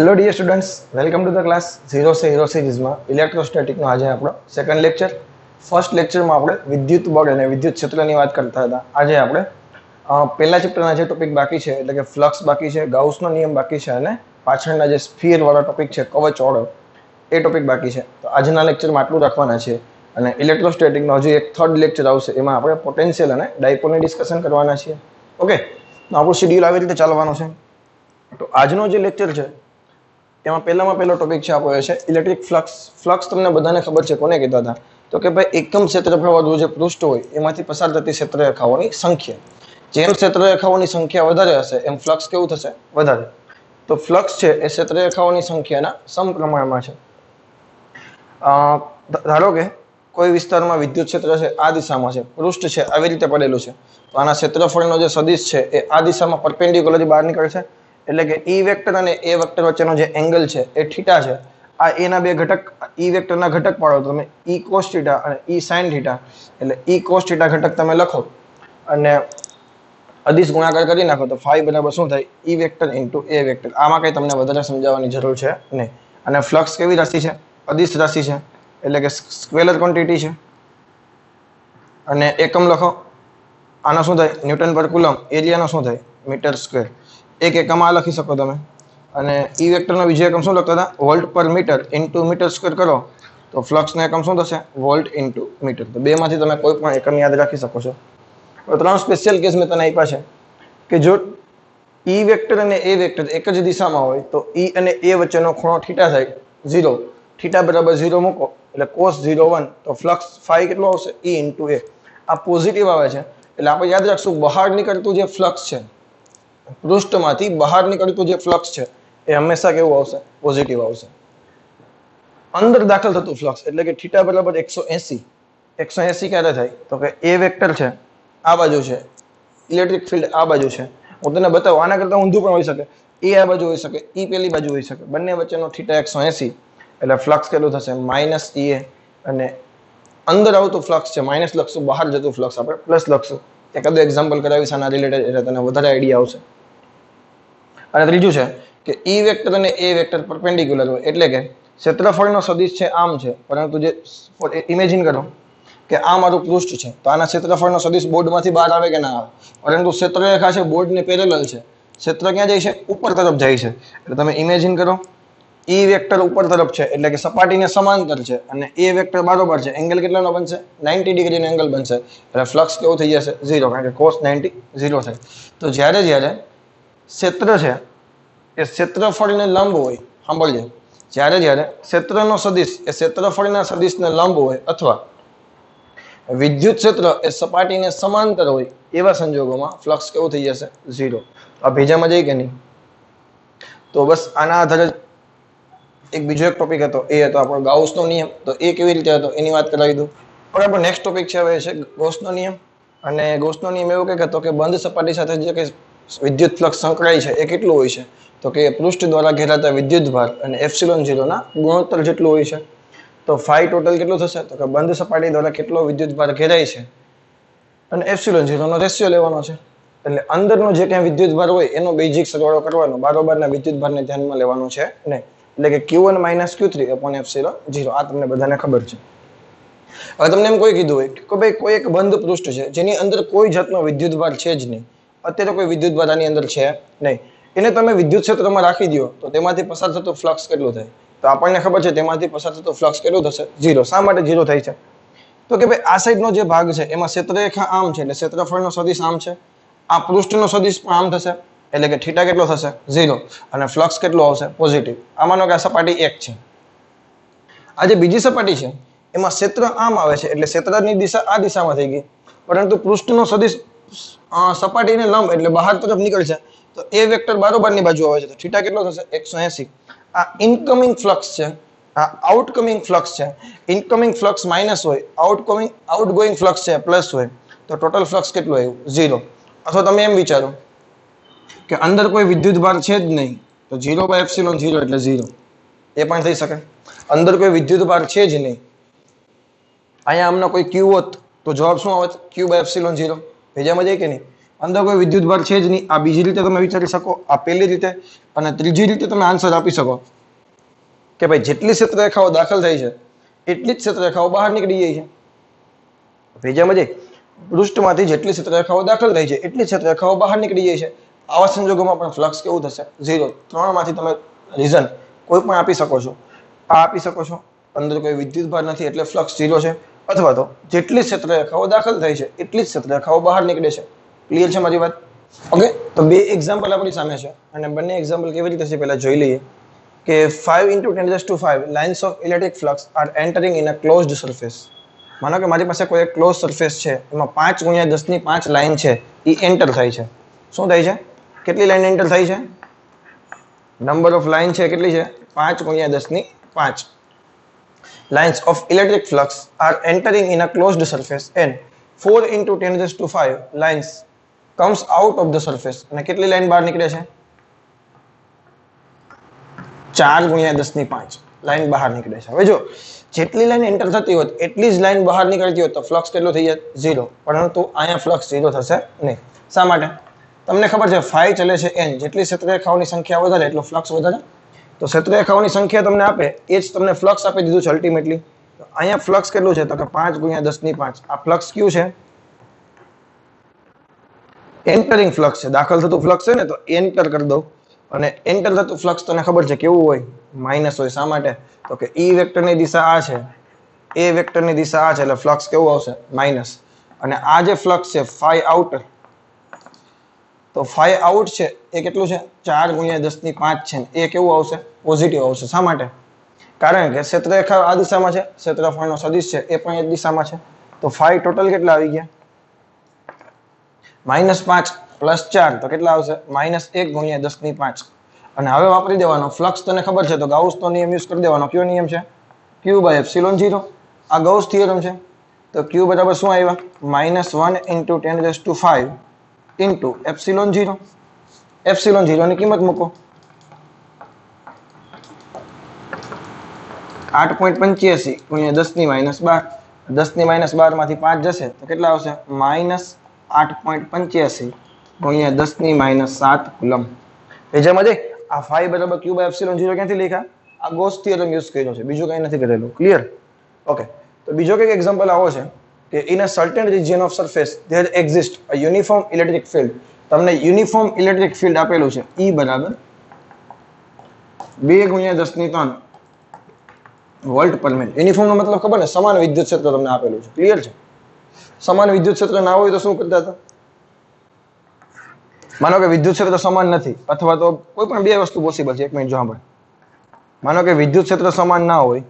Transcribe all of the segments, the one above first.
Hello dear students, welcome to the class zero से hero series में electrostatic નો આજે આપણો સેકન્ડ લેક્ચર. ફર્સ્ટ લેક્ચરમાં આપણે વિદ્યુત બળ અને વિદ્યુત ક્ષેત્રની વાત કરતા હતા. આજે આપણે પહેલા ચેપ્ટરના જે ટોપિક બાકી છે એટલે કે ફ્લક્સ બાકી છે, ગાઉસનો નિયમ બાકી છે અને પાછળના જે સ્ફિયર વાળો ટોપિક છે કવચ વાળો એ ટોપિક બાકી છે. તો આજના લેક્ચરમાં આટલું રાખવાના છે અને ઇલેક્ટ્રોસ્ટેટિકનો હજુ એક થર્ડ લેક્ચર આવશે, એમાં આપણે પોટેન્શિયલ અને ડાયપોલની ડિસ્કશન કરવાના છીએ. ઓકે, તો આપણું શેડ્યુલ આવી રીતે ચાલવાનું છે. તો આજનો જે લેક્ચર છે તેમાં પહેલો ટોપિક છે આપણો એ છે ઇલેક્ટ્રિક ફ્લક્સ. ફ્લક્સ તમને બધાને ખબર છે, કોને કહેતા હતા? તો કે ભાઈ એકમ ક્ષેત્રફળવાળું જે પૃષ્ઠ હોય એમાંથી પસાર થતી ક્ષેત્રરેખાઓની સંખ્યા. જેમ ક્ષેત્રરેખાઓની સંખ્યા વધારે હશે એમ ફ્લક્સ કેવું થશે? વધારે. તો ફ્લક્સ છે એ ક્ષેત્રરેખાઓની સંખ્યાના સમપ્રમાણમાં છે. ધારો કે કોઈ વિસ્તારમાં વિદ્યુત ક્ષેત્ર છે આ દિશામાં છે, પૃષ્ઠ છે આવી રીતે પડેલું છે, તો આના ક્ષેત્રફળનો જે સદિશ છે એ આ દિશામાં પરપેન્ડિક્યુલર બહાર નીકળશે. એટલે કે ઈ વેક્ટર અને એ વેક્ટર વચ્ચેનો જે એંગલ છે એ થીટા છે. આ એના બે ઘટક, ઈ વેક્ટરના ઘટક પાડો તમે ઈ કોસ થીટા અને ઈ સાઇન થીટા. એટલે ઈ કોસ થીટા ઘટક તમે લખો અને અદિશ ગુણાકાર કરી નાખો તો ફાઈ બરાબર શું થાય? ઈ વેક્ટર ઇન્ટુ એ વેક્ટર. આમાં કઈ તમને વધારે સમજાવવાની જરૂર છે નહીં. અને ફ્લક્સ કેવી રાશિ છે? અદિશ રાશિ છે, એટલે કે સ્કેલર ક્વોન્ટિટી છે. અને એકમ લખો. આનો શું થાય? ન્યૂટન પર કુલમ. એરિયાનો શું થાય? Metre square. એક એકમ આ લખી શકો તમે. અને ઈ વેક્ટરનો બીજો એકમ શું લખતા હતા? વોલ્ટ પર મીટર ઇન્ટુ મીટર સ્ક્વેર કરો તો ફ્લક્સનો એકમ શું થશે? Volt into metre. તો બેમાંથી તમે કોઈ પણ એકમ યાદ રાખી શકો છો. ત્રણ સ્પેશિયલ કેસ મેં તને આપ્યા છે કે જો ઈ વેક્ટર અને એ વેક્ટર એક જ દિશામાં હોય તો ઈ અને એ વચ્ચેનો ખૂણો થીટા થાય 0. થીટા બરાબર 0 મૂકો એટલે cos 0 1, તો ફ્લક્સ ફાઈ કેટલો આવશે? ઈ ઇન્ટુ એ. આ પોઝિટિવ આવે છે એટલે આપણે યાદ રાખશું બહાર નીકળતું જે ફ્લક્સ છે, પૃષ્ઠમાંથી બહાર નીકળતું જે ફ્લક્સ છે એ હંમેશા કેવું આવશે? પોઝિટિવ આવશે. અંદર દાખલ થતું ફ્લક્સ એટલે કે થીટા બરાબર 180. 180 ક્યારે થાય? તો કે એ વેક્ટર છે આ બાજુ છે, ઇલેક્ટ્રિક ફિલ્ડ આ બાજુ છે. હું તને બતાવું, આના કરતા ઊંધું પણ હોઈ શકે. એ આ બાજુ હોઈ શકે, ઈ પેલી બાજુ હોઈ શકે. બંને વચ્ચેનો થીટા 180 એટલે ફ્લક્સ કેટલું થશે? માઇનસ ઈએ. અને અંદર આવતું ફ્લક્સ છે માઇનસ લખશું, બહાર જતું ફ્લક્સ આપણે પ્લસ લખશું. એકાદું એક્ઝામ્પલ કરાવીશ આના રિલેટેડ એટલે તને વધારે આઈડિયા આવશે. અને ત્રીજું છે કે ઈ વેક્ટર અને એ વેક્ટર પરપેન્ડિક્યુલર હોય એટલે કે ક્ષેત્રફળનો સદિશ છે આમ છે, પરંતુ જે ઇમેજિન કરો કે આ મારું પૃષ્ઠ છે તો આના ક્ષેત્રફળનો સદિશ બોર્ડમાંથી બહાર આવે કે ના આવે? પરંતુ ક્ષેત્રરેખા છે બોર્ડની પેરેલલ છે, ક્ષેત્ર ક્યાં જાય છે? ઉપર તરફ જાય છે. એટલે તમે ઇમેજિન કરો ઈ વેક્ટર ઉપર તરફ છે એટલે કે સપાટીને સમાંતર છે અને એ વેક્ટર બરાબર છે. એંગલ કેટલાનો બનશે? 90 ડિગ્રીનો એંગલ બનશે. એટલે ફ્લક્સ કેવું થઈ જશે? 0, કારણ કે cos 90 0 થાય. તો જ્યારે ક્ષેત્ર છે એ ક્ષેત્રફળને લંબ હોય, સાંભળજો, જ્યારે ક્ષેત્રનો સદિશ એ ક્ષેત્રફળના સદિશને લંબ હોય અથવા વિદ્યુત ક્ષેત્ર એ સપાટીને સમાંતર હોય એવા સંજોગોમાં ફ્લક્સ કેવું થઈ જશે? 0. આ ભેજામાં જાય કે નહીં? તો બસ આના આધારે એક બીજો એક ટોપિક હતો, એ હતો આપણો ગાઉસનો નિયમ. તો એ કેવી રીતે હતો એની વાત કરાવી દઉં. બરાબર. નેક્સ્ટ ટોપિક છે હવે છે ગૌસનો નિયમ. અને ગૌસનો નિયમ એવો કંઈક હતો કે બંધ સપાટી સાથે જે કંઈ વિદ્યુત ફ્લક્સ સંકળાય છે એ કેટલું હોય છે? તો કે પૃષ્ઠ દ્વારા ઘેરાતા વિદ્યુત ભાર અને એપ્સિલોન 0 ના ગુણોત્તર જેટલું હોય છે. તો ફાઈ ટોટલ કેટલું થશે? તો કે બંધ સપાટી દ્વારા કેટલો વિદ્યુત ભાર ઘેરાય છે અને એપ્સિલોન 0 નો રેશિયો લેવાનો છે. એટલે અંદરનો જે ક્યાં વિદ્યુત ભાર હોય એનો બેઝિક સરવાળો કરવાનો, બારોબારના વિદ્યુત ભારને ધ્યાનમાં લેવાનું છે નહીં. એટલે કે Q1 - Q3 upon એપ્સિલોન 0. આ તમને બધાને ખબર છે. હવે તમને એમ કોઈ કીધું હોય કે ભાઈ કોઈ એક બંધ પૃષ્ઠ છે જેની અંદર કોઈ જાતનો વિદ્યુત ભાર છે જ નહીં, અત્યારે કોઈ વિદ્યુત ભાર આની અંદર છે નહીં, એને તમે વિદ્યુત ક્ષેત્રમાં રાખી દો તો તેમાંથી પસાર થતું ફ્લક્સ કેટલું થાય? તો આપણને ખબર છે તેમાંથી પસાર થતું ફ્લક્સ કેટલું થશે? 0. શા માટે 0 થાય છે? તો કે ભાઈ આ સાઈડનો જે ભાગ છે એમાં ક્ષેત્રરેખા આમ છે એટલે ક્ષેત્રફળનો સદિશ આમ છે, આ પૃષ્ઠનો સદિશ પણ આમ થશે એટલે કે થીટા કેટલો થશે? 0. અને ફ્લક્સ કેટલો આવશે? પોઝિટિવ. આમાંનો કે આ સપાટી 1 છે. આ જે બીજી સપાટી છે એમાં ક્ષેત્ર આમ આવે છે એટલે ક્ષેત્રની દિશા આ દિશામાં થઈ ગઈ, પરંતુ પૃષ્ઠનો સદિશ સપાટીને લંબ એટલે બહાર તરફ નીકળશે. તો એ વેક્ટર બારોબારની બાજુ આવે છે તો થીટા કેટલો થશે? 180. આ ઇનકમિંગ ફ્લક્સ છે, આ આઉટકમિંગ ફ્લક્સ છે. ઇનકમિંગ ફ્લક્સ માઇનસ હોય, આઉટગોઈંગ ફ્લક્સ છે પ્લસ હોય, તો ટોટલ ફ્લક્સ કેટલું આવ્યું? 0. અથવા તમે એમ વિચારો કે અંદર કોઈ વિદ્યુત ભાર છે જ નહીં તો 0/ε0 એટલે 0. એ પણ થઈ શકે. અંદર કોઈ વિદ્યુત ભાર છે જ નહીં, અહીંયા આમનો કોઈ Q હોત તો જવાબ શું આવત? Q/ε0. ભેજામાં જાય કે નહીં? અંદર કોઈ વિદ્યુતભાર છે જ નહીં. આ બીજી રીતે તમે વિચારી શકો, આ પહેલી રીતે, અને ત્રીજી રીતે તમે આન્સર આપી શકો કે ભાઈ જેટલી ક્ષેત્રરેખાઓ દાખલ થઈ છે એટલી જ ક્ષેત્રરેખાઓ બહાર નીકળી જાય છે. ભેજામાં જઈ પૃષ્ઠમાંથી જેટલી ક્ષેત્રરેખાઓ દાખલ થઈ છે એટલી ક્ષેત્રરેખાઓ બહાર નીકળી જાય છે. આવા સંજોગોમાં પણ ફ્લક્સ કેવું થશે? 0. ત્રણમાંથી તમે રીઝન કોઈ પણ આપી શકો છો. આ આપી શકો છો, અંદર કોઈ વિદ્યુતભાર નથી એટલે ફ્લક્સ 0 છે, અથવા તો જેટલી ક્ષેત્રરેખાઓ દાખલ થઈ છે એટલી જ ક્ષેત્રરેખાઓ બહાર નીકળે છે. ક્લિયર છે મારી વાત? ઓકે, તો બે એક્ઝામ્પલ આપણી સામે છે અને બંને એક્ઝામ્પલ કેવી રીતે છે પહેલા જોઈ લઈએ. કે 5 × 10⁵ lines of electric flux are entering in a closed surface. માનો કે મારી પાસે કોઈ એક ક્લોઝ સરફેસ છે, એમાં 5 × 10⁵ લાઈન છે, એ એન્ટર થાય છે. શું થાય છે? કેટલી લાઈન એન્ટર થાય છે? નંબર ઓફ લાઈન છે કેટલી છે? 5 × 10⁵. Lines of electric flux are entering in a closed surface and 4 × 10⁵ lines comes out of the surface. અને કેટલી લાઈન બહાર નીકળે છે? 4 × 10⁵ લાઈન બહાર નીકળે છે. હવે જો જેટલી લાઈન એન્ટર થતી હોત એટલી જ લાઈન બહાર નીકળતી હોત તો ફ્લક્સ કેટલો થઈ જાય? 0. પરંતુ અહીંયા ફ્લક્સ 0 થશે નહીં. શા માટે? તમને ખબર છે ફાઈ ચલે છે n, જેટલી ક્ષેત્રરેખાઓની સંખ્યા વધારે એટલો ફ્લક્સ વધારે. તો ક્ષેત્રરેખાઓની સંખ્યા તમને આપે એ જ તમને ફ્લક્સ આપી દીધું છે અલ્ટિમેટલી. તો અહીંયા ફ્લક્સ કેટલું છે? તો કે 5 × 10⁵. આ ફ્લક્સ કયું છે? એન્ટરિંગ ફ્લક્સ છે. દાખલ થતું ફ્લક્સ છે ને, તો એન્ટર કરી દઉં. અને એન્ટર થતું ફ્લક્સ તને ખબર છે કેવું હોય? માઇનસ હોય. શા માટે? તો કે ઈ વેક્ટરની દિશા આ છે, એ વેક્ટરની દિશા આ છે, એટલે ફ્લક્સ કેવું આવશે? માઇનસ. અને આ જે ફ્લક્સ છે ફાઈ આઉટ, તો ફાઈ આઉટ છે એ કેટલું છે? 4 × 10⁵ છે. એ કેવું આવશે? પોઝિટિવ આવશે. શા માટે? કારણ કે ક્ષેત્રરેખા આ દિશામાં છે, ક્ષેત્રફળનો સદિશ છે એ પણ એ દિશામાં છે. તો ફાઈ ટોટલ કેટલા આવી ગયા? -5 + 4 તો કેટલા આવશે? -1 × 10⁵. અને હવે વાપરી દેવાનો ફ્લક્સ. તને ખબર છે તો ગાઉસનો નિયમ યુઝ કરી દેવાનો. કયો નિયમ છે? Q/ε0. આ ગાઉસ થિયરમ છે. તો Q બરાબર શું આવ્યા? -1 × 10⁵ × ε0. ની કિંમત મૂકો. 8.85 × 10⁻12. 10⁻12 માંથી 5 જશે તો કેટલા આવશે? -8.85 × 10⁻7 કુલમ. ભેજામાં જઈ આ ફાઈ બરાબર Q/ε0 ક્યાંથી લખ્યા? આ ગોસ થિયરમ યુઝ કર્યો છે, બીજું કંઈ નથી કરેલું. ક્લિયર? ઓકે, તો બીજો કઈક એક્ઝામ્પલ આવો છે કે in a certain region of surface there exist a uniform electric field. તમને યુનિફોર્મ ઇલેક્ટ્રિક ફિલ્ડ આપેલું છે, E બરાબર 2 × 10⁻³ વોલ્ટ પર મિનિટ. યુનિફોર્મ નો મતલબ ખબર ને? સમાન વિદ્યુત ક્ષેત્ર તમને આપેલું છે. ક્લિયર છે? સમાન વિદ્યુત ક્ષેત્ર ના હોય તો શું કરતા હતા? માનો કે વિદ્યુત ક્ષેત્ર સમાન નથી, અથવા તો કોઈ પણ બે વસ્તુ પોસિબલ છે. એક મિનિટ જો સાંભળ. માનો કે વિદ્યુત ક્ષેત્ર સમાન ના હોય,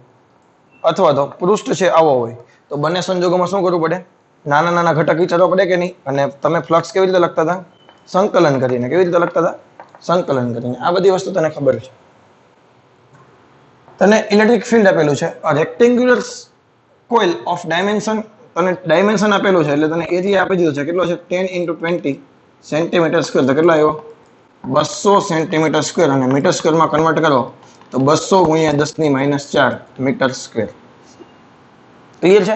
અથવા તો પૃષ્ઠ છે આવો હોય, તો બંને સંજોગોમાં શું કરવું પડે? નાના નાના ઘટક વિચારવા પડે કે નહીં? અને તમે ફ્લક્સ કેવી રીતે લખતા હતા? સંકલન કરીને. કેવી રીતે લખતા હતા? સંકલન કરીને. આ બધી વસ્તુ તને ખબર છે. તને ઇલેક્ટ્રિક ફિલ્ડ આપેલું છે, રેક્ટેન્ગ્યુલર કોઇલ ઓફ ડાયમેન્શન, તને ડાયમેન્શન આપેલું છે એટલે તને એરિયા આપી દીધો છે. કેટલો છે? 10 × 20 સેન્ટીમીટર². તો કેટલો આવ્યો? 200 સેન્ટીમીટર². અને મીટર²માં કન્વર્ટ કરો તો 200 × 10⁻⁴ મીટર². ક્લિયર છે?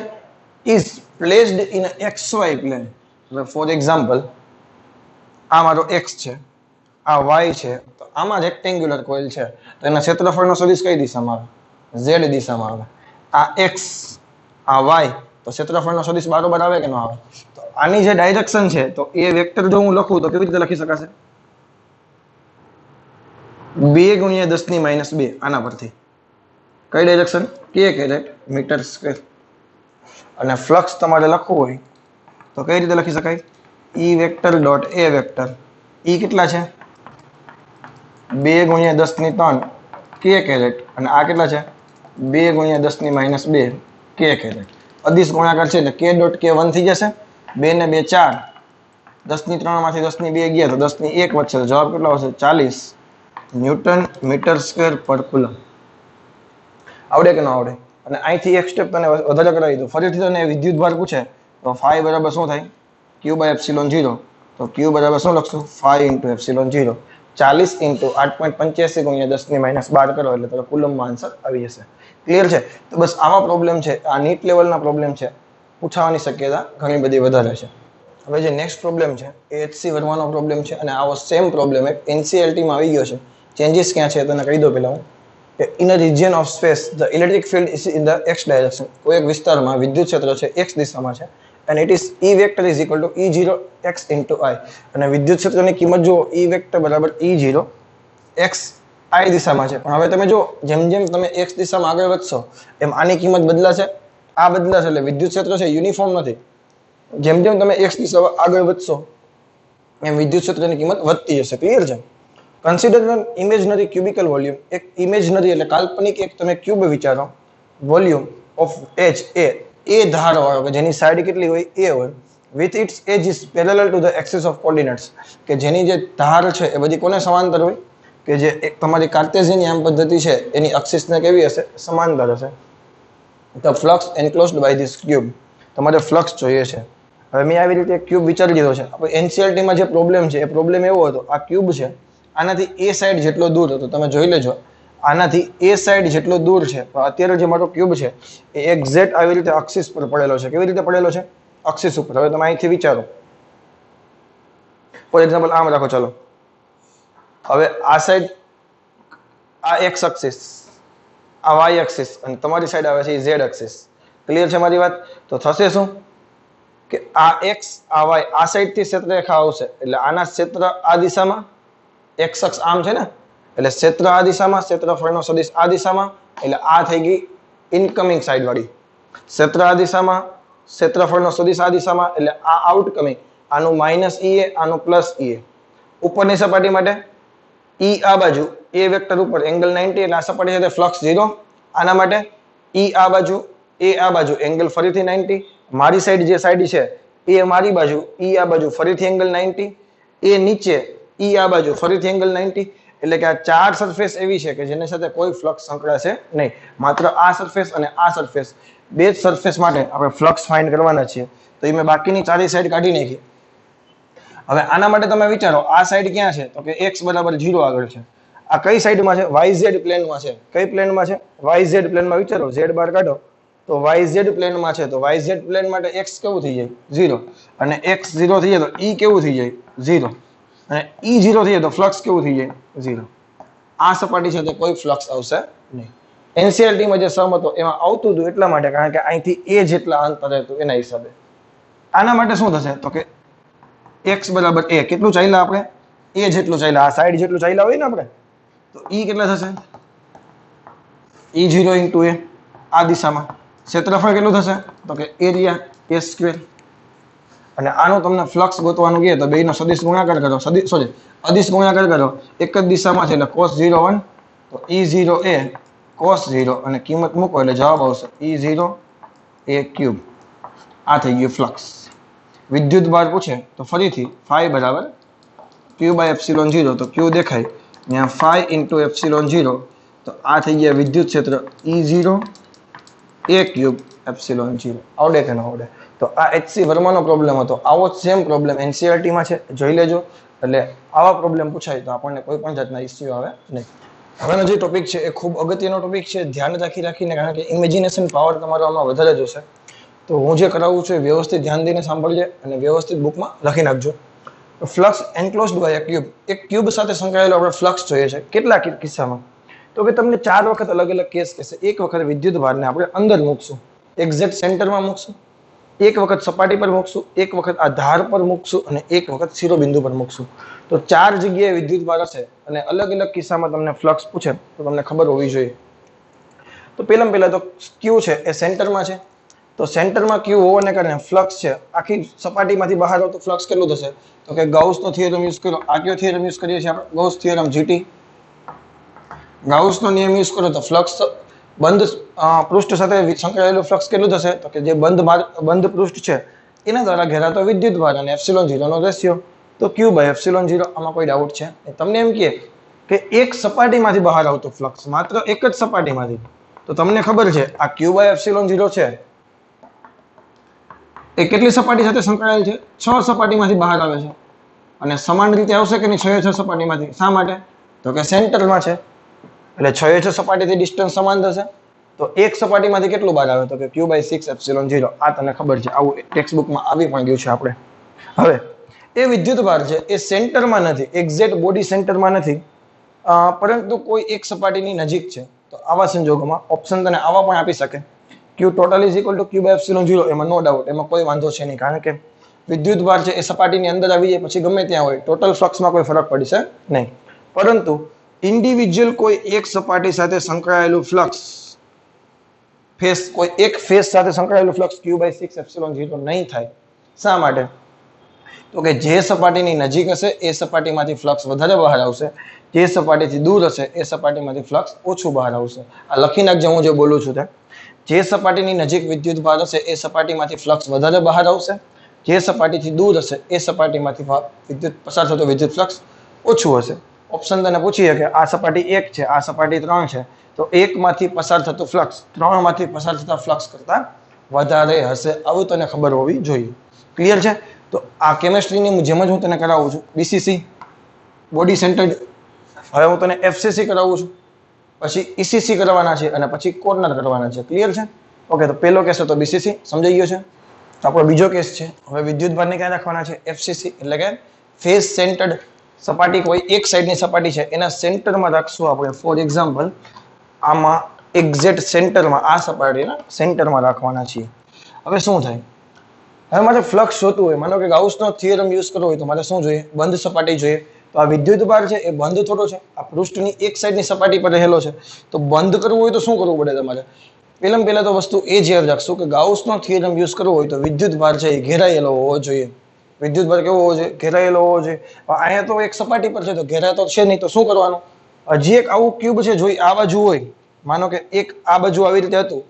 Is placed in XY plane. For example, આ મારો x છે, આ y છે, તો આમાં રેક્ટેન્ગ્યુલર કોઇલ છે, તો એના ક્ષેત્રફળનો સદિશ કઈ દિશામાં આવે? Z દિશામાં આવે. આ x, આ y, તો ક્ષેત્રફળનો સદિશ બરાબર આવે કે ન આવે? તો આની જે ડાયરેક્શન છે, તો એ વેક્ટર જો હું લખું તો કેવી રીતે લખી શકાશે? 2 × 10⁻². આના પરથી કઈ ડાયરેક્શન? k મીટર². અને ફ્લક્સ તમારે લખવું હોય તો કઈ રીતે લખી શકાય? E vector dot A vector. E કેટલા છે? 2 × 10⁻³ k². અને આ કેટલા છે? 2 × 10⁻² k². અદિશ ગુણાકાર છે એટલે k ડોટ k 1 થઈ જશે. 2 ને 2 4, 10⁻³ માંથી 10⁻² ગયા તો 10⁻1 વધશે. જવાબ કેટલો આવશે? 40 ન્યૂટન મીટર² પર કુલમ. આવડે કે ન આવડે? અને અહીંથી એક સ્ટેપ તને વધારે કરાવી દઉં. ફરીથી તને વિદ્યુતભાર પૂછે તો ફાઈ બરાબર શું થાય? Q/ε0. તો Q બરાબર શું લખશું? 5 × ε0. 40 × 8.85 × 10⁻12 કરો એટલે તારો કુલમમાં આન્સર આવી જશે. ક્લિયર છે? તો બસ આવા પ્રોબ્લેમ છે, આ નીટ લેવલના પ્રોબ્લેમ છે, પૂછાવાની શક્યતા ઘણી બધી વધારે છે. હવે જે નેક્સ્ટ પ્રોબ્લેમ છે એ એચસી વર્માનો પ્રોબ્લેમ છે અને આવો સેમ પ્રોબ્લેમ એક એનસીએલટીમાં આવી ગયો છે. ચેન્જીસ ક્યાં છે તને કહી દો પહેલા હું. In a region of space the electric field is in the x direction. કોઈ એક વિસ્તારમાં વિદ્યુત ક્ષેત્ર છે એક્સ દિશામાં છે and it is E vector is equal to E0 x into I. અને વિદ્યુત ક્ષેત્રની કિંમત જુઓ E vector બરાબર E0 x I દિશામાં છે. પણ હવે તમે જો જેમ જેમ તમે x દિશામાં આગળ વધશો એમ આની કિંમત બદલાશે, આ બદલાશે, એટલે વિદ્યુત ક્ષેત્ર છે યુનિફોર્મ નથી. જેમ જેમ તમે x દિશામાં આગળ વધશો એમ વિદ્યુત ક્ષેત્રની કિંમત વધતી જશે. ક્લિયર છે? Consider an imaginary cubical volume. એક ઇમેજનરી એટલે કાલ્પનિક એક તમે ક્યુબ વિચારો, વોલ્યુમ ઓફ એચ એ ધાર વાળો કે જેની સાઈડ કેટલી હોય એ હોય, with its edge is parallel to the axis of coordinates, કે જેની જે ધાર છે એ બધી કોને સમાંતર હોય, કે જે એક તમારી કાર્ટેશિયન યામ પદ્ધતિ છે એની અક્ષિસને કેવી હશે, સમાંતર હશે. The flux enclosed by this cube. તમારે ફ્લક્સ જોઈએ છે. હવે મેં આવી રીતે ક્યુબ વિચારી લીધો છે. આપણે એનસીઆરટીમાં જે પ્રોબ્લેમ છે એ પ્રોબ્લેમ એવો હતો, આ ક્યુબ છે આનાથી એ સાઈડ જેટલો દૂર હતો, તમે જોઈ લેજો આનાથી એ સાઈડ જેટલો દૂર છે. તો અત્યારે જે મારો ક્યુબ છે એ એક્ઝેક્ટ આવી રીતે અક્ષિસ પર પડેલો છે. કેવી રીતે પડેલો છે? અક્ષિસ ઉપર. હવે તમે અહીંથી વિચારો, ફોર એક્ઝામ્પલ આમ રાખો, ચાલો હવે આ સાઈડ આ એક્સ અક્ષિસ, આ વાય અક્ષિસ, અને તમારી સાઈડ આવે છે એ ઝેડ અક્ષિસ. ક્લિયર છે મારી વાત? તો થશે શું કે આ એક્સ આ વાય આ સાઈડ થી ક્ષેત્ર રેખા આવશે એટલે આના ક્ષેત્ર આ દિશામાં, એક્સ અક્ષ આમ છે ને એટલે ક્ષેત્ર આ દિશામાં, ક્ષેત્રફળનો સદિશ આ દિશામાં, એટલે આ થઈ ગઈ ઇનકમિંગ સાઈડ વાળી. ક્ષેત્ર આ દિશામાં, ક્ષેત્રફળનો સદિશ આ દિશામાં, એટલે આ આઉટકમિંગ. આનું માઇનસ ઈ એ, આનું પ્લસ ઈ એ. ઉપરની સપાટી માટે ઈ આ બાજુ, એ વેક્ટર ઉપર એંગલ 90 એટલે આ સપાટી સાથે ફ્લક્સ 0. આના માટે ઈ આ બાજુ, એ આ બાજુ એંગલ ફરીથી 90. મારી સાઈડ જે સાઈડ છે એ મારી બાજુ, ઈ આ બાજુ ફરીથી એંગલ 90. એ નીચે ઈ આ બાજુ ફરીથી એંગલ 90. એટલે કે આ ચાર સરફેસ એવી છે કે જેની સાથે કોઈ ફ્લક્સ સંકળાશે નહીં. માત્ર આ સરફેસ અને આ સરફેસ, બે જ સરફેસ માટે આપણે ફ્લક્સ ફાઇન્ડ કરવાના છીએ. તો એ મેં બાકીની ચારે સાઈડ કાઢી નાખી. હવે આના માટે તમે વિચારો આ સાઈડ ક્યાં છે, તો કે x બરાબર 0 આગળ છે. આ કઈ સાઈડમાં છે? YZ પ્લેનમાં છે. કઈ પ્લેનમાં છે? YZ પ્લેનમાં. વિચારો, z બાર કાઢો તો YZ પ્લેનમાં છે. તો YZ પ્લેન માટે x કેવું થઈ જાય? 0. અને x 0 થઈ જાય તો e કેવું થઈ જાય? 0. અને e 0 થઈ જાય તો ફ્લક્સ કેવું થઈ જાય? 0. આ સપાટી સાથે કોઈ ફ્લક્સ આવશે નહીં. એનસીઆરટીમાં જે સમ હતો એમાં આવતું હતું એટલા માટે કારણ કે અહીંથી એ જેટલા અંતર હતું એના હિસાબે. આના માટે શું થશે તો કે x બરાબર a. કેટલું ચાલ્યા આપણે? a જેટલું ચાલ્યા, આ સાઈડ જેટલું ચાલ્યા હોય ને આપણે, તો e કેટલા થશે? E0 into a. આ દિશામાં ક્ષેત્રફળ કેટલું થશે તો કે એરિયા a સ્ક્વેર. અને આનું તમને ફ્લક્સ ગોતવાનું કહે તો બેયનો સદિશ ગુણાકાર કરો, અદિશ ગુણાકાર કરો. એક જ દિશામાં છે એટલે cos 0 1, તો E0 a cos 0 અને કિંમત મૂકો એટલે જવાબ આવશે E0 a ક્યુબ. આ થઈ ગયું ફ્લક્સ. વિદ્યુત ભાર પૂછે તો ફરીથી phi બરાબર q બાય એપ્સિલોન 0. તો q દેખાય ત્યાં phi ઇન્ટુ એપ્સિલોન 0. તો આ થઈ ગયા વિદ્યુત ક્ષેત્ર E0 a ક્યુબ એપ્સિલોન 0. આવડે કે ન આવડે? તો આ એચસી વર્માનો પ્રોબ્લેમ હતો. આવો જ સેમ પ્રોબ્લેમ એનસીઆરટીમાં છે, જોઈ લેજો. એટલે આવા પ્રોબ્લેમ પૂછાય તો આપણને કોઈ પણ જાતના ઇસ્યુ આવે નહીં. હવેનો જે ટોપિક છે એ ખૂબ અગત્યનો ટોપિક છે. ધ્યાન રાખીને, કારણ કે ઇમેજિનેશન પાવર તમારો આમાં વધારે જોશે. તો હું જે કરાવું છું એ વ્યવસ્થિત ધ્યાન દઈને સાંભળજે અને વ્યવસ્થિત બુકમાં લખી નાખજો. Flux enclosed by cube. એક ક્યુબ સાથે સંકળાયેલો આપણે ફ્લક્સ જોઈએ છે. કેટલા કિસ્સામાં? તો કે તમને 4 વખત અલગ અલગ કેસ કહેશે. એક વખત વિદ્યુત ભારને આપણે અંદર મૂકશું, એક્ઝેક્ટ સેન્ટરમાં મૂકશું. એક વખત સપાટી પર મૂકશું, એક વખત આ ધાર પર મૂકશું અને એક વખત શિરોબિંદુ પર મૂકશું. તો 4 જગ્યાએ વિદ્યુત ભાર હશે અને અલગ અલગ કિસ્સામાં તમને ફ્લક્સ પૂછે તો તમને ખબર હોવી જોઈએ. તો પહેલા તો ક્યુ છે એ સેન્ટરમાં છે. તો સેન્ટરમાં ક્યુ હોવાને કારણે ફ્લક્સ છે આખી સપાટીમાંથી બહાર આવતું ફ્લક્સ કેટલું થશે તો કે ગાઉસનો થિયરમ યુઝ કર્યો. આ કયો થિયરમ યુઝ કરીએ છીએ આપણે? Gauss theorem, GT. ગાઉસનો નિયમ યુઝ કરો તો ફ્લક્સ બંધ પૃષ્ઠ સાથે સંકળાયેલું ફ્લક્સ કેટલું થશે તો કે જે બંધ પૃષ્ઠ છે એના દ્વારા ઘેરાતો વિદ્યુત ભાર અને એપ્સિલોન 0 નો રેશિયો. તો q બાય એપ્સિલોન 0. આમાં કોઈ ડાઉટ છે? તમને એમ કહે કે એક સપાટીમાંથી બહાર આવતું ફ્લક્સ, માત્ર એક જ સપાટીમાંથી, તો તમને ખબર છે આ q બાય એપ્સિલોન 0 છે એ કેટલી સપાટી સાથે સંકળાયેલ છે? 6 સપાટીમાંથી બહાર આવે છે. અને સમાન રીતે આવશે કે નહીં 6 સપાટીમાંથી? શા માટે? તો કે સેન્ટરમાં છે એટલે 6 સપાટીથી ડિસ્ટન્સ સમાન થશે. તો એક સપાટીમાંથી કેટલું બહાર આવે તો કે q બાય 6 એપ્સિલોન 0. આ તને ખબર છે, આવું ટેક્સ્ટ બુકમાં આવી પણ ગયું છે આપણે. હવે એ વિદ્યુત ભાર છે એ સેન્ટરમાં નથી, એક્ઝેક્ટ બોડી સેન્ટરમાં નથી, પરંતુ કોઈ એક સપાટીની નજીક છે. તો આવા સંજોગોમાં ઓપ્શન તને આવા પણ આપી શકે, Q total is equal to Q by epsilon 0. એમાં નો ડાઉટ, એમાં કોઈ વાંધો છે નહીં, કારણ કે વિદ્યુત ભાર છે એ સપાટીની અંદર આવી જાય પછી ગમે ત્યાં હોય, ટોટલ ફ્લક્સમાં કોઈ ફરક પડશે નહીં. પરંતુ ઇન્ડિવિજ્યુઅલ કોઈ એક સપાટી સાથે સંકળાયેલું ફ્લક્સ ફેસ, કોઈ એક ફેસ સાથે સંકળાયેલું ફ્લક્સ ક્યુ બાય 6 એપ્સિલોન 0 નહીં થાય. શા માટે? તો કે જે સપાટીની નજીક હશે એ સપાટીમાંથી ફ્લક્સ વધારે બહાર આવશે, જે સપાટીથી દૂર હશે એ સપાટીમાંથી ફ્લક્સ ઓછું બહાર આવશે. આ લખી નાખજો હું જે બોલું છું તે. જે સપાટીની નજીક વિદ્યુત ભાર હશે એ સપાટીમાંથી ફ્લક્સ વધારે બહાર આવશે, જે સપાટીથી દૂર હશે એ સપાટીમાંથી વિદ્યુત પસાર થતો વિદ્યુત ફ્લક્સ ઓછું હશે. ઓપ્શન તને પૂછીએ કે આ સપાટી 1 છે, આ સપાટી 3 છે, તો 1 માંથી પસાર થતું ફ્લક્સ 3 માંથી પસાર થતા ફ્લક્સ કરતા વધારે હશે. આવું તને ખબર હોવી જોઈએ. ક્લિયર છે? તો આ કેમેસ્ટ્રીની જેમ જ હું તને કરાવું છું, બીસીસી બોડી સેન્ટર્ડ. હવે હું તને એફસીસી કરાવું છું, પછી ઈસીસી કરવાના છે અને પછી કોર્નર કરવાના છે. ક્લિયર છે? ઓકે, તો પહેલો કેસ હતો બીસીસી, સમજાઈ ગયો છે. તો આપણો બીજો કેસ છે, હવે વિદ્યુત ભારને ક્યાં રાખવાના છે? એફસીસી, એટલે કે ફેસ સેન્ટર્ડ સપાટી, કોઈ એક સાઈડની સપાટી છે એના સેન્ટરમાં રાખશું આપણે. ફોર એક્ઝામ્પલ, આમાં એક્ઝેક્ટ સેન્ટરમાં, આ સપાટીના સેન્ટરમાં રાખવાના છીએ. હવે શું થાય? હવે મારે ફ્લક્સ જોતું હોય, માનો કે ગાઉસનો થિયરમ યુઝ કરવો હોય તો મારે શું જોઈએ? બંધ સપાટી જોઈએ. તો આ વિદ્યુત ભાર છે એ બંધ થોડો છે, આ પૃષ્ઠની એક સાઈડની સપાટી પર રહેલો છે. તો બંધ કરવું હોય તો શું કરવું પડે તમારે? પહેલા તો વસ્તુ એ જ યાદ રાખશું કે ગાઉસનો થિયરમ યુઝ કરવો હોય તો વિદ્યુત ભાર છે એ ઘેરાયેલો હોવો જોઈએ. વિદ્યુત ભાર કેવો હોવો જોઈએ? ઘેરાયેલો હોવો જોઈએ. અહીંયા તો એક સપાટી પર છે તો ઘેરા તો છે નહીં, તો શું કરવાનું? હજી એક આવું ક્યુબ છે, જોઈ આ બાજુ હોય, માનો કે એક આ બાજુ આવી રીતે હતું,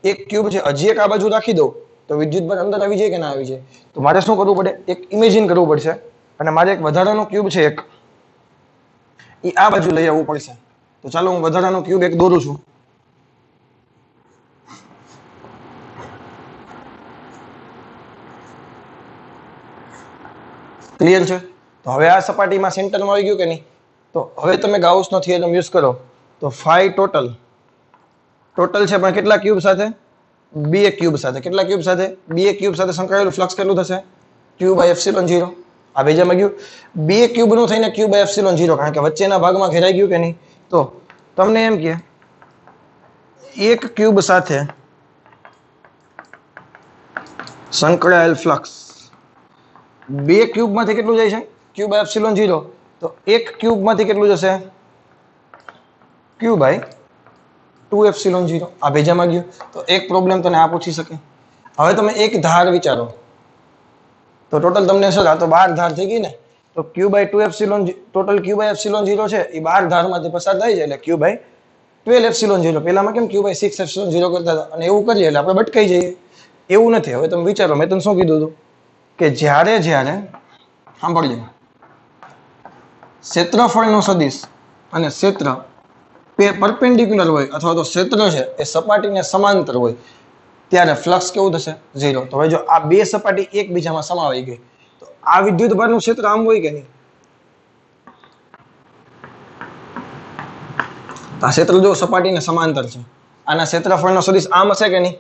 એક ક્યુબ છે, હજી એક આ બાજુ રાખી દો તો વિદ્યુત ભાર અંદર આવી જાય કે ના આવી જાય? તો મારે શું કરવું પડે? એક ઇમેજિન કરવું પડશે, અને મારે એક વધારાનો ક્યુબ છે એક, એ આ બાજુ લઈ આવવું પડશે. તો ચાલો હું વધારાનો ક્યુબ એક દોરું છું. ક્લિયર છે? તો હવે આ સપાટીમાં સેન્ટરમાં આવી ગયું કે નહીં? તો હવે તમે ગાઉસનો થિયરમ યુઝ કરો તો ફાઈ ટોટલ છે, પણ કેટલા ક્યુબ સાથે? બે ક્યુબ સાથે. કેટલા ક્યુબ સાથે? બે ક્યુબ સાથે સંકળાયેલું ફ્લક્સ કેટલું થશે? ક્યુ બાય એપ્સિલોન 0. આ બેજામાં ગયું. બે ક્યુબ નું થઈને ક્યુ બાય એપ્સિલોન 0, કારણ કે વચ્ચેના ભાગમાં ઘેરાઈ ગયું કે નહીં? તો તમને એમ કે એક ક્યુબ સાથે સંકળાયેલ ફ્લક્સ બે ક્યુબ માંથી કેટલું જાય છે? ક્યુ બાય એપ્સિલોન 0. તો એક ક્યુબ માંથી કેટલું જશે? ક્યુ બાય 2 એપ્સિલોન 0. આ ભેજામાં ગયું. તો એક પ્રોબ્લેમ તને આ પૂછી શકે. હવે તમે એક ધાર વિચારો, તો ટોટલ તમને શું? આ તો 12 ધાર થઈ ગઈ ને. તો Q by 2 epsilon, total Q by epsilon 0 છે એ 12 ધારમાંથી પસાર થાય છે, એટલે ક્યુ બાય 12 એપ્સિલોન 0. પહેલામાં કેમ ક્યુ બાય 6 એપ્સિલોન 0 કરતા હતા, અને એવું કરીએ એટલે આપણે ભટકાઈ જઈએ. એવું નથી. હવે તમે વિચારો, મેં તમને શું કીધું હતું કે જ્યારે સાંભળજો, ક્ષેત્રફળનો સદિશ અને ક્ષેત્ર પરપેન્ડિક્યુલર હોય અથવા તો ક્ષેત્ર છે એ સપાટીને સમાંતર હોય ત્યારે ફ્લક્સ કેવું થશે? 0. તો હવે જો આ બે સપાટી એકબીજામાં સમાવાઈ ગઈ તો આ વિદ્યુત ભારનું ક્ષેત્ર આમ હોય કે નહીં? આ ક્ષેત્ર જો સપાટીને સમાંતર છે, આના ક્ષેત્રફળનો સદિશ આમ હશે કે નહીં?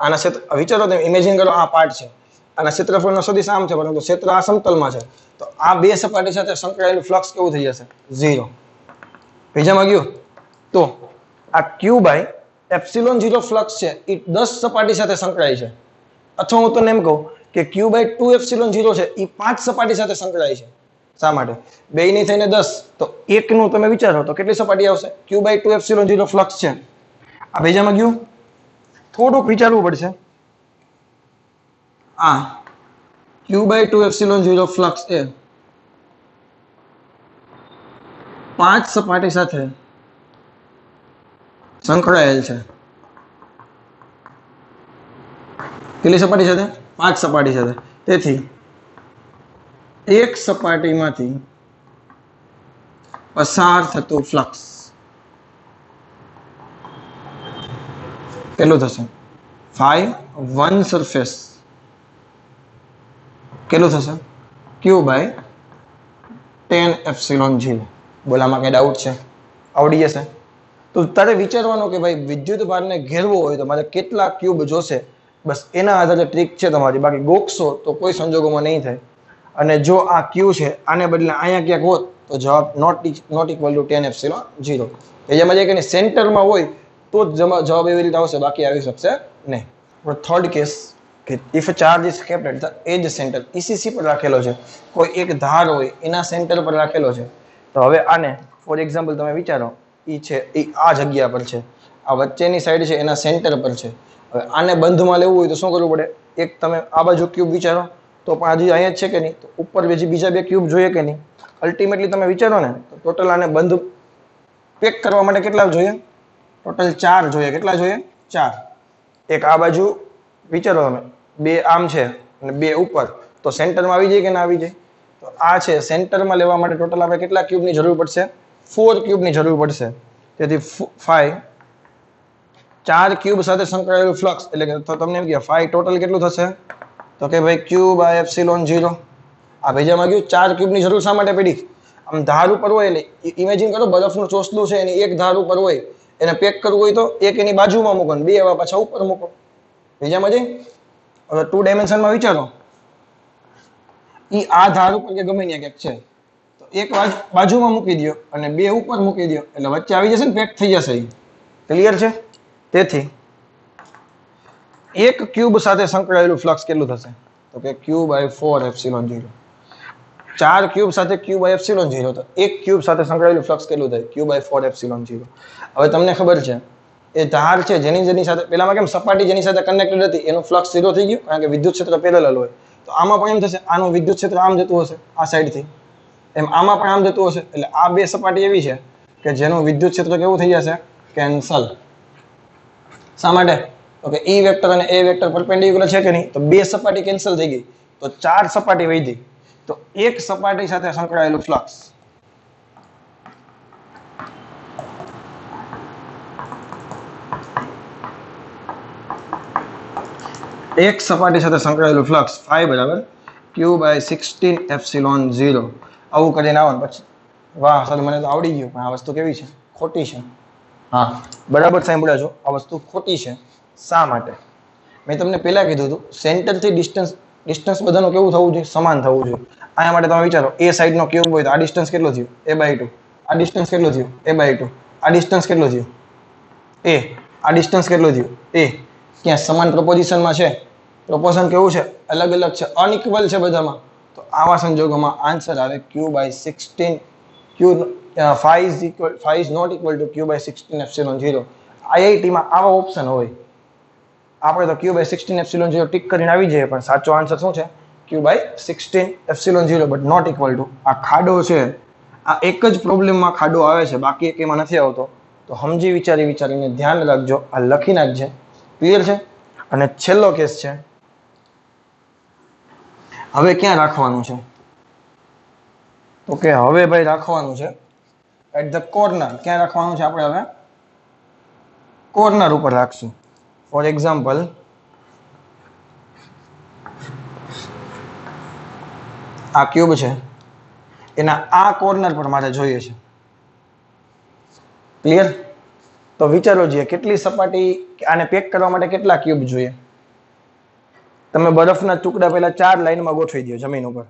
આના ક્ષેત્ર વિચારો, તમે ઇમેજિન કરો, આ પાર્ટ છે, આના ક્ષેત્રફળનો સદિશ આમ છે, પરંતુ ક્ષેત્ર આ સમતલમાં છે. તો આ બે સપાટી સાથે સંકળાયેલું ફ્લક્સ કેવું થઈ જશે? 0. બીજામાં ગયું. તો આ ક્યુ બાય એપ્સિલોન 0 ફ્લક્સ છે એ 10 સપાટી સાથે સંકળાય છે, અથવા હું તને એમ કહું કે ક્યુ બાય 2 એપ્સિલોન 0 છે એ 5 સપાટી સાથે સંકળાય છે. શા માટે? બે ની થઈને 10, તો એકનું તમે વિચારો તો કેટલી સપાટી આવશે? ક્યુ બાય 2 એપ્સિલોન 0 ફ્લક્સ છે. આ બીજામાં ગયું. થોડુંક વિચારવું પડશે. આ ક્યુ બાય 2 એપ્સિલોન 0 ફ્લક્સ એ 5 સપાટી સાથે સંકળાયેલ છે. કેટલી સપાટી સાથે? 5 સપાટી સાથે. તેથી એક સપાટીમાંથી પસાર થતું ફ્લક્સ કેટલું થશે? 5 સરફેસ કેટલું થશે? ક્યુ બાય 10 એપ્સિલોન 0. બોલામાં કઈ ડાઉટ છે? આવડી જશે? તો તારે વિચારવાનું કે ભાઈ વિદ્યુત ભારને ઘેરવો હોય તો મારે કેટલા ક્યુબ જોશે, બસ એના આધારે ટ્રીક છે તમારી, બાકી ગોખશો તો કોઈ સંજોગોમાં નહીં થાય. અને જો આ ક્યુ છે આને બદલે અહીંયા ક્યાંક હોત તો જવાબ નોટ ઇક્વલ ટુ 10 એપ્સિલોન 0. એમાં જે કે સેન્ટરમાં હોય તો જ જવાબ એવી રીતે આવશે, બાકી આવી શકશે નહીં. થર્ડ કેસ કે if charge is kept at the edge centre, ECC પર રાખેલો છે, કોઈ એક ધાર હોય એના સેન્ટર પર રાખેલો છે. તો હવે આને ફોર એક્ઝામ્પલ તમે વિચારો, ઈ છે એ આ જગ્યા પર છે, આ વચ્ચેની સાઈડ છે એના સેન્ટર પર છે. હવે આને બંધમાં લેવું હોય તો શું કરવું પડે? એક તમે આ બાજુ ક્યુબ વિચારો તો પણ હજી અહીંયા જ છે કે નહીં, તો ઉપર બીજા બે ક્યુબ જોઈએ કે નહીં? અલ્ટિમેટલી તમે વિચારો ને તો ટોટલ આને બંધ પેક કરવા માટે કેટલા જોઈએ? ટોટલ 4 જોઈએ. કેટલા જોઈએ? 4. એક આ બાજુ વિચારો તમે, બે આમ છે અને બે ઉપર, તો સેન્ટરમાં આવી જાય કે ના આવી જાય? તો આ છે સેન્ટરમાં લેવા માટે ટોટલ આપણે કેટલા ક્યુબની જરૂર પડશે? 4 ક્યુબની જરૂર પડશે. તેથી 5 4 ક્યુબ સાથે સંકળાયેલું ફ્લક્સ એટલે કે તો તમને એમ કે 5 ટોટલ કેટલું થશે? તો કે ભાઈ ક્યુ બાય એપ્સિલોન 0. આ ભેજામાં ગયું 4 ક્યુબની જરૂર શા માટે પડી? આમ ધાર ઉપર હોય એટલે ઇમેજિન કરો બરફનું ચોસલું છે એની એક ધાર ઉપર હોય, એને પેક કરવું હોય તો એક એની બાજુમાં મૂકો ને બે એવા પાછા ઉપર મૂકો. ભેજામાં જઈ હવે 2 ડાયમેન્શનમાં વિચારો, ઈ આ ધાર ઉપર કે ગમે ત્યાં ક્યાંક છે તો એક બાજુમાં મૂકી દો અને બે ઉપર મૂકી દો એટલે વચ્ચે આવી જશે ને, પેક થઈ જશે. ક્લિયર છે? તેથી એક ક્યુબ સાથે સંકળાયેલું ફ્લક્સ કેટલું થશે? તો કે ક્યુ બાય 4 એપ્સિલોન 0. 4 ક્યુબ સાથે ક્યુ બાય એપ્સિલોન 0, તો એક ક્યુબ સાથે સંકળાયેલું ફ્લક્સ કેટલું થાય? ક્યુ બાય 4 એપ્સિલોન 0. હવે તમને ખબર છે એ ધાર છે જેની સાથે પેલામાં કેમ સપાટી જેની સાથે કનેક્ટેડ હતી એનું ફ્લક્સ 0 થઈ ગયું, કારણ કે વિદ્યુત ક્ષેત્ર પેરેલલ હોય. તો આમાં પણ એમ થશે, આનું વિદ્યુત ક્ષેત્ર આમ જતું હશે આ સાઈડથી, એમ આમાં પણ આમ જતું હશે. એટલે આ બે સપાટી એવી છે કે જેનું વિદ્યુત ક્ષેત્ર કેવું થઈ જશે? કેન્સલ. શા માટે? તો કે ઈ વેક્ટર અને એ વેક્ટર પરપેન્ડિક્યુલર છે કે નહીં? તો બે સપાટી કેન્સલ થઈ ગઈ, તો 4 સપાટી વધી. તો એક સપાટી સાથે સંકળાયેલું ફ્લક્સ phi બરાબર ક્યુ બાય 16 એપ્સિલોન 0. આવું કરીને આવો પછી વાહ સર મને તો આવડી ગયું, પણ આ વસ્તુ કેવી છે? ખોટી છે. હા બરાબર સાંભળ્યા છો, આ વસ્તુ ખોટી છે. શા માટે? મેં તમને પહેલા કીધું હતું સેન્ટરથી ડિસ્ટન્સ બધાનું કેવું થવું જોઈએ? સમાન થવું જોઈએ. આના માટે તમે વિચારો, એ સાઈડનો ક્યુબ હોય તો આ ડિસ્ટન્સ કેટલું થયું? a/2. આ ડિસ્ટન્સ કેટલું થયું? a/2. આ ડિસ્ટન્સ કેટલું થયું? a. આ ડિસ્ટન્સ કેટલું થયું? a. ક્યાં સમાન પ્રોપોઝિશનમાં છે? પ્રોપોર્શન કેવું છે? અલગ અલગ છે, અનઇક્વલ છે બધામાં. તો આવા સંજોગોમાં આન્સર આવે q/16. phi is not equal to q/16 epsilon 0. IIT માં આવા ઓપ્શન હોય. આપણે તો q/16 epsilon 0 ટિક કરીને આવી જાય, પણ સાચો આન્સર શું છે? q/16 epsilon 0 but not equal to. આ ખાડો છે, આ એક જ પ્રોબ્લેમમાં ખાડો આવે છે, બાકી એક એમાં નથી આવતો. તો સમજી વિચારીને ધ્યાન રાખજો, આ લખી નાખજે. ક્લિયર છે? અને છેલ્લો કેસ છે, હવે ક્યાં રાખવાનું છે? તો કે હવે ભાઈ રાખવાનું છે એટ ધ કોર્નર. ક્યાં રાખવાનું છે આપણે? હવે કોર્નર ઉપર રાખશું. ફોર એક્ઝામ્પલ આ ક્યુબ છે એના આ કોર્નર પર મારે જોઈએ છે. ક્લિયર? તો વિચારો જોઈએ કેટલી સપાટી, આને પેક કરવા માટે કેટલા ક્યુબ જોઈએ? તમે બરફના ટુકડા પહેલા 4 લાઈનમાં ગોઠવી દો જમીન ઉપર.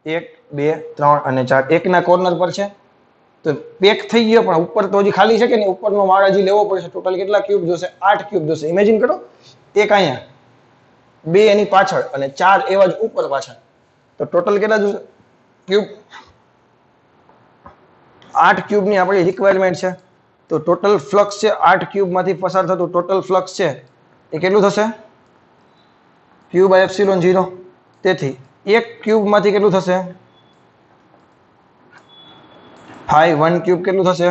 1 2 3 અને 4. એકના કોર્નર પર છે તો પેક થઈ ગયો, પણ ઉપર તો હજી ખાલી છે કે નહીં? ઉપરનો માળ હજી લેવો પડશે. ટોટલ કેટલા ક્યુબ જોશે? 8 ક્યુબ જોશે. ઇમેજિન કરો, એક અહીંયા, 2 એની પાછળ અને 4 એવા જ ઉપર પાછળ. તો ટોટલ કેટલા જોશે ક્યુબ? 8 ક્યુબની આપણી રિક્વાયરમેન્ટ છે. તો ટોટલ ફ્લક્સ છે 8 ક્યુબમાંથી પસાર થતું ટોટલ ફ્લક્સ છે એ કેટલું થશે? q/ε0. તેથી એક ક્યુબમાંથી કેટલું થશે? phi 1 ક્યુબ કેટલું થશે?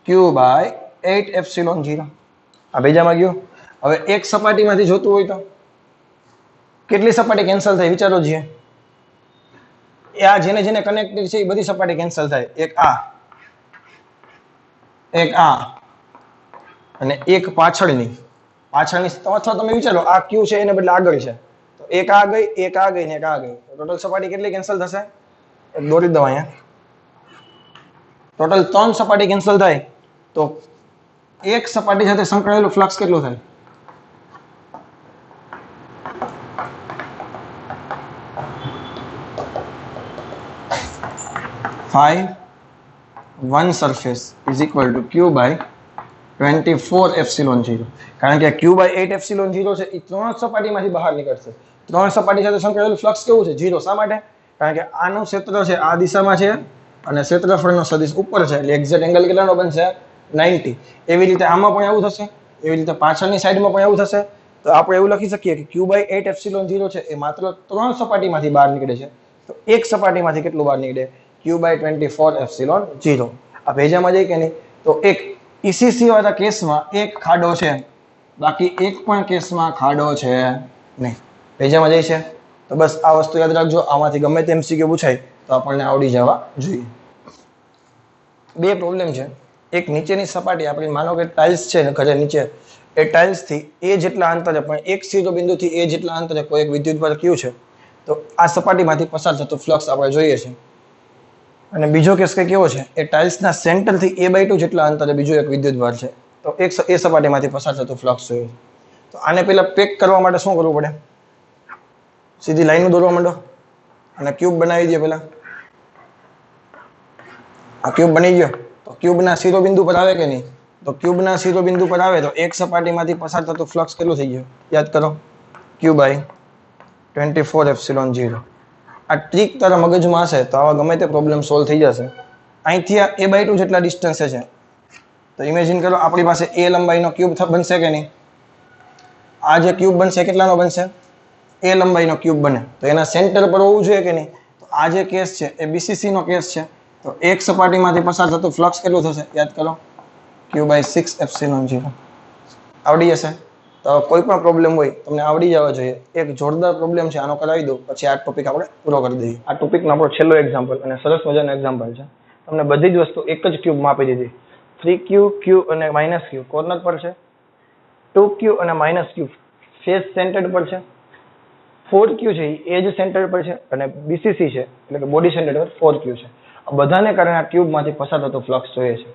q/8ε0. આ ભેજામાં ગયું. હવે એક સપાટીમાંથી જોતું હોય તો કેટલી સપાટી કેન્સલ થાય? વિચારો છીએ. આ જેને જેને કનેક્ટેડ છે એ બધી સપાટી કેન્સલ થાય. એક આ અને એક પાછળની. અથવા તમે વિચારો આ ક્યુ છે એને બદલે આગળ છે, તો એક આ ગઈ ને એક આ ગઈ. ટોટલ સપાટી કેટલી કેન્સલ થશે? એક દોરી દો અહીંયા. ટોટલ 3 સપાટી કેન્સલ થાય તો એક સપાટી સાથે સંકળાયેલું ફ્લક્સ કેટલું થાય? phi 1 surface is equal to q by 24 epsilon 0. કારણ કે q by 8 એપ્સિલોન 0 છે એ ત્રણ સપાટીમાંથી બહાર નીકળશે. ત્રણ સપાટી સાથે સંકળાયેલું ફ્લક્સ કેવું છે? 0. શા માટે? કારણ કે આનું ક્ષેત્ર છે આ દિશામાં છે અને ક્ષેત્રફળનો સદિશ ઉપર છે એટલે એક્ઝેક્ટ એંગલ કેટલાનો બનશે? 90. એવી રીતે આમાં પણ એવું થશે, એવી રીતે પાછળની સાઈડમાં પણ એવું થશે. તો આપણે એવું લખી શકીએ કે q by 8 એપ્સિલોન 0 છે એ માત્ર ત્રણ સપાટીમાંથી બહાર નીકળે છે. તો એક સપાટીમાંથી કેટલું બહાર નીકળે? q by 24 epsilon 0. આ ભેજામાં જાય કે નહીં? તો એક ECC વાળા કેસમાં એક ખાડો છે, બાકી એક પણ કેસમાં ખાડો છે નહીં. ભેજામાં જાય છે. તો બસ આ વસ્તુ યાદ રાખજો. આમાંથી ગમે તે MCQ પૂછાય તો આપણને આવડી જવા જોઈએ. બે પ્રોબ્લેમ છે. એક નીચેની સપાટી આપણી માનો કે ટાઇલ્સ છે ને ઘરે નીચે, એ ટાઇલ્સ થી એ જેટલા અંતરે પણ એક શિરોબિંદુથી એ જેટલા અંતરે કોઈ એક વિદ્યુતભાર Q છે. તો આ સપાટીમાંથી પસાર થતું ફ્લક્સ આપણે જોઈએ છે. અને બીજો કેસ કઈ કેવો છે? એ ટાઇલ્સના સેન્ટરથી a/2 જેટલા અંતરે બીજો એક વિદ્યુતભાર છે. તો એ સપાટીમાંથી પસાર થતું ફ્લક્સ જોઈએ છે. તો આને પહેલા પેક કરવા માટે શું કરવું પડે? સીધી લાઈનો દોરવા માંડો અને ક્યુબ બનાવી દો. પહેલા આ ક્યુબ બની ગયો તો ક્યુબના શિરોબિંદુ પર આવે કે નહીં? તો ક્યુબના શિરોબિંદુ પર આવે તો એક સપાટીમાંથી પસાર થતું ફ્લક્સ કેટલું થઈ ગયું? યાદ કરો, q by 24 એપ્સિલોન 0. આ ટ્રીક તારા મગજમાં હશે તો આવા ગમે તે પ્રોબ્લેમ સોલ્વ થઈ જશે. અહીંથી આ a/2 જેટલા ડિસ્ટન્સે છે તો ઇમેજિન કરો આપણી પાસે a લંબાઈનો ક્યુબ બનશે કે નહીં? આ જે ક્યુબ બનશે કેટલાનો બનશે? a લંબાઈનો ક્યુબ બને તો એના સેન્ટર પર હોવું જોઈએ કે નહીં? તો આ જે કેસ છે એ BCC નો કેસ છે. તો એક સપાટીમાંથી પસાર થતું ફ્લક્સ કેટલું થશે? યાદ કરો, q by 6 એપ્સિલોન 0. આવડી જશે. તો કોઈ પણ પ્રોબ્લેમ હોય તમને આવડી જવા જોઈએ. એક જોરદાર પ્રોબ્લેમ છે, આનો કરાવી દો પછી આ ટોપિક આપણે પૂરો કરી દઈએ. આ ટોપિકનો આપણો છેલ્લો એક્ઝામ્પલ અને સરસ મજાનો એક્ઝામ્પલ છે. તમને બધી જ વસ્તુ એક જ ક્યુબમાં આપી દીધી. 3q, q અને -q કોર્નર પર છે. 2q અને -q ફેસ સેન્ટર્ડ પર છે. 4q છે એ એજ સેન્ટર પર છે અને BCC છે એટલે કે બોડી સેન્ટર પર 4q છે. આ બધાને કારણે આ ટ્યુબમાંથી પસાર થતો ફ્લક્સ જોઈએ છે.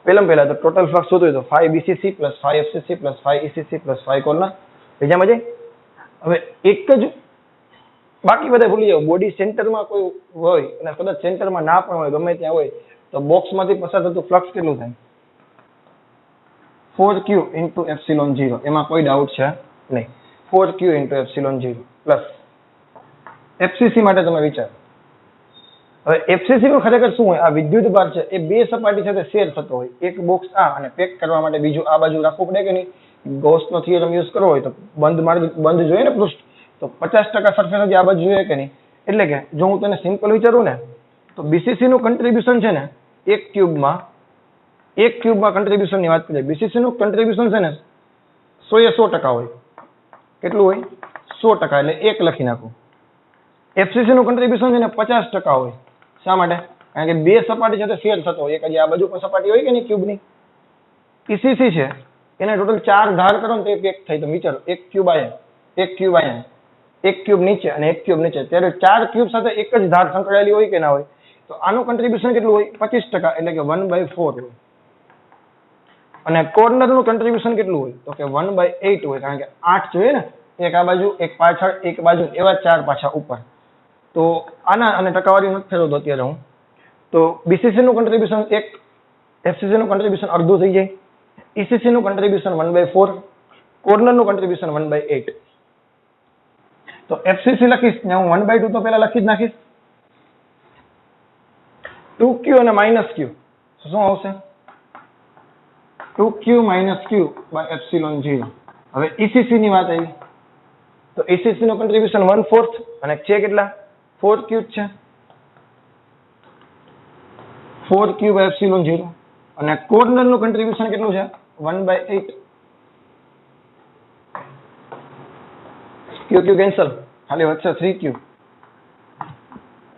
પહેલા તો ટોટલ ફ્લક્સ શું થયું? તો 5 BCC + 5 FCC + 5 ECC + 5 કોર્નર. બીજામાં જઈ હવે એક જ બાકી બધા ભૂલી જાઓ. બોડી સેન્ટરમાં કોઈ હોય અને કદાચ સેન્ટરમાં ના પણ હોય, ગમે ત્યાં હોય, તો બોક્સમાંથી પસાર થતું ફ્લક્સ કેટલું થાય? 4q × epsilon 0. એમાં કોઈ ડાઉટ છે નહીં. 4q × એપ્સિલોન 0 પ્લસ FCC માટે તમે વિચારો. હવે FCC નું ખરેખર શું હોય? આ વિદ્યુતભાર છે એ બે સપાટી સાથે શેર થતો હોય. એક બોક્સ આ અને પેક કરવા માટે બીજું આ બાજુ રાખવું પડે કે નહીં? ગૌસનો થિયરમ યુઝ કરવો હોય તો બંધ જોઈએ ને પૃષ્ઠ, તો 50% સરફેસ હજી આ બાજુ જોઈએ કે નહીં? એટલે કે જો હું તને સિમ્પલ વિચારું ને તો BCC નું કન્ટ્રીબ્યુશન છે ને એક ક્યુબમાં કન્ટ્રીબ્યુશનની વાત કરીએ, BCC નું કન્ટ્રીબ્યુશન છે ને 100% હોય. કેટલું હોય? 100%. એટલે 1 લખી નાખું. FCC નું કન્ટ્રીબ્યુશન છે ને 50% હોય. શા માટે? કારણ કે બે સપાટી સાથે શેર થતો હોય. એક હજી આ બાજુ પણ સપાટી હોય કે નહીં ક્યુબની. ECC છે એને ટોટલ 4 ધાર કરો ને તો એક થાય. તો વિચારો, એક ક્યુબ આયા, એક ક્યુબ આયા, એક ક્યુબ નીચે અને એક ક્યુબ નીચે, ત્યારે 4 ક્યુબ સાથે એક જ ધાર સંકળાયેલી હોય કે ના હોય? તો આનું કન્ટ્રીબ્યુશન કેટલું હોય? 25%. એટલે કે 1/4 હોય. અને કોર્નરનું કન્ટ્રીબ્યુશન કેટલું હોય? તો કે 1/8 હોય. કારણ કે 8 જોઈએ ને, એક આ બાજુ, એક પાછળ, એક બાજુ, એવા 4 પાછા ઉપર. તો આના અને ટકાવારી નથી ફેરવતો અત્યારે હું. તો BCC નું કન્ટ્રીબ્યુશન 1, FCC નું કન્ટ્રીબ્યુશન અડધું થઈ જાય, ECC નું કન્ટ્રીબ્યુશન 1/4, કોર્નરનું કન્ટ્રીબ્યુશન 1/8. તો FCC લખીશ ને હું 1/2 તો પહેલા લખી જ નાખીશ. 2q અને -q શું આવશે? 2q - q by epsilon 0. હવે ECC ની વાત આવી તો ECC નું કન્ટ્રીબ્યુશન 1/4 અને છે કેટલા? 4q છે. 4q by એપ્સિલોન 0 અને કોર્નર નું કન્ટ્રીબ્યુશન કેટલું છે? 1/8. q કેન્સલ, ખાલી વધશે 3q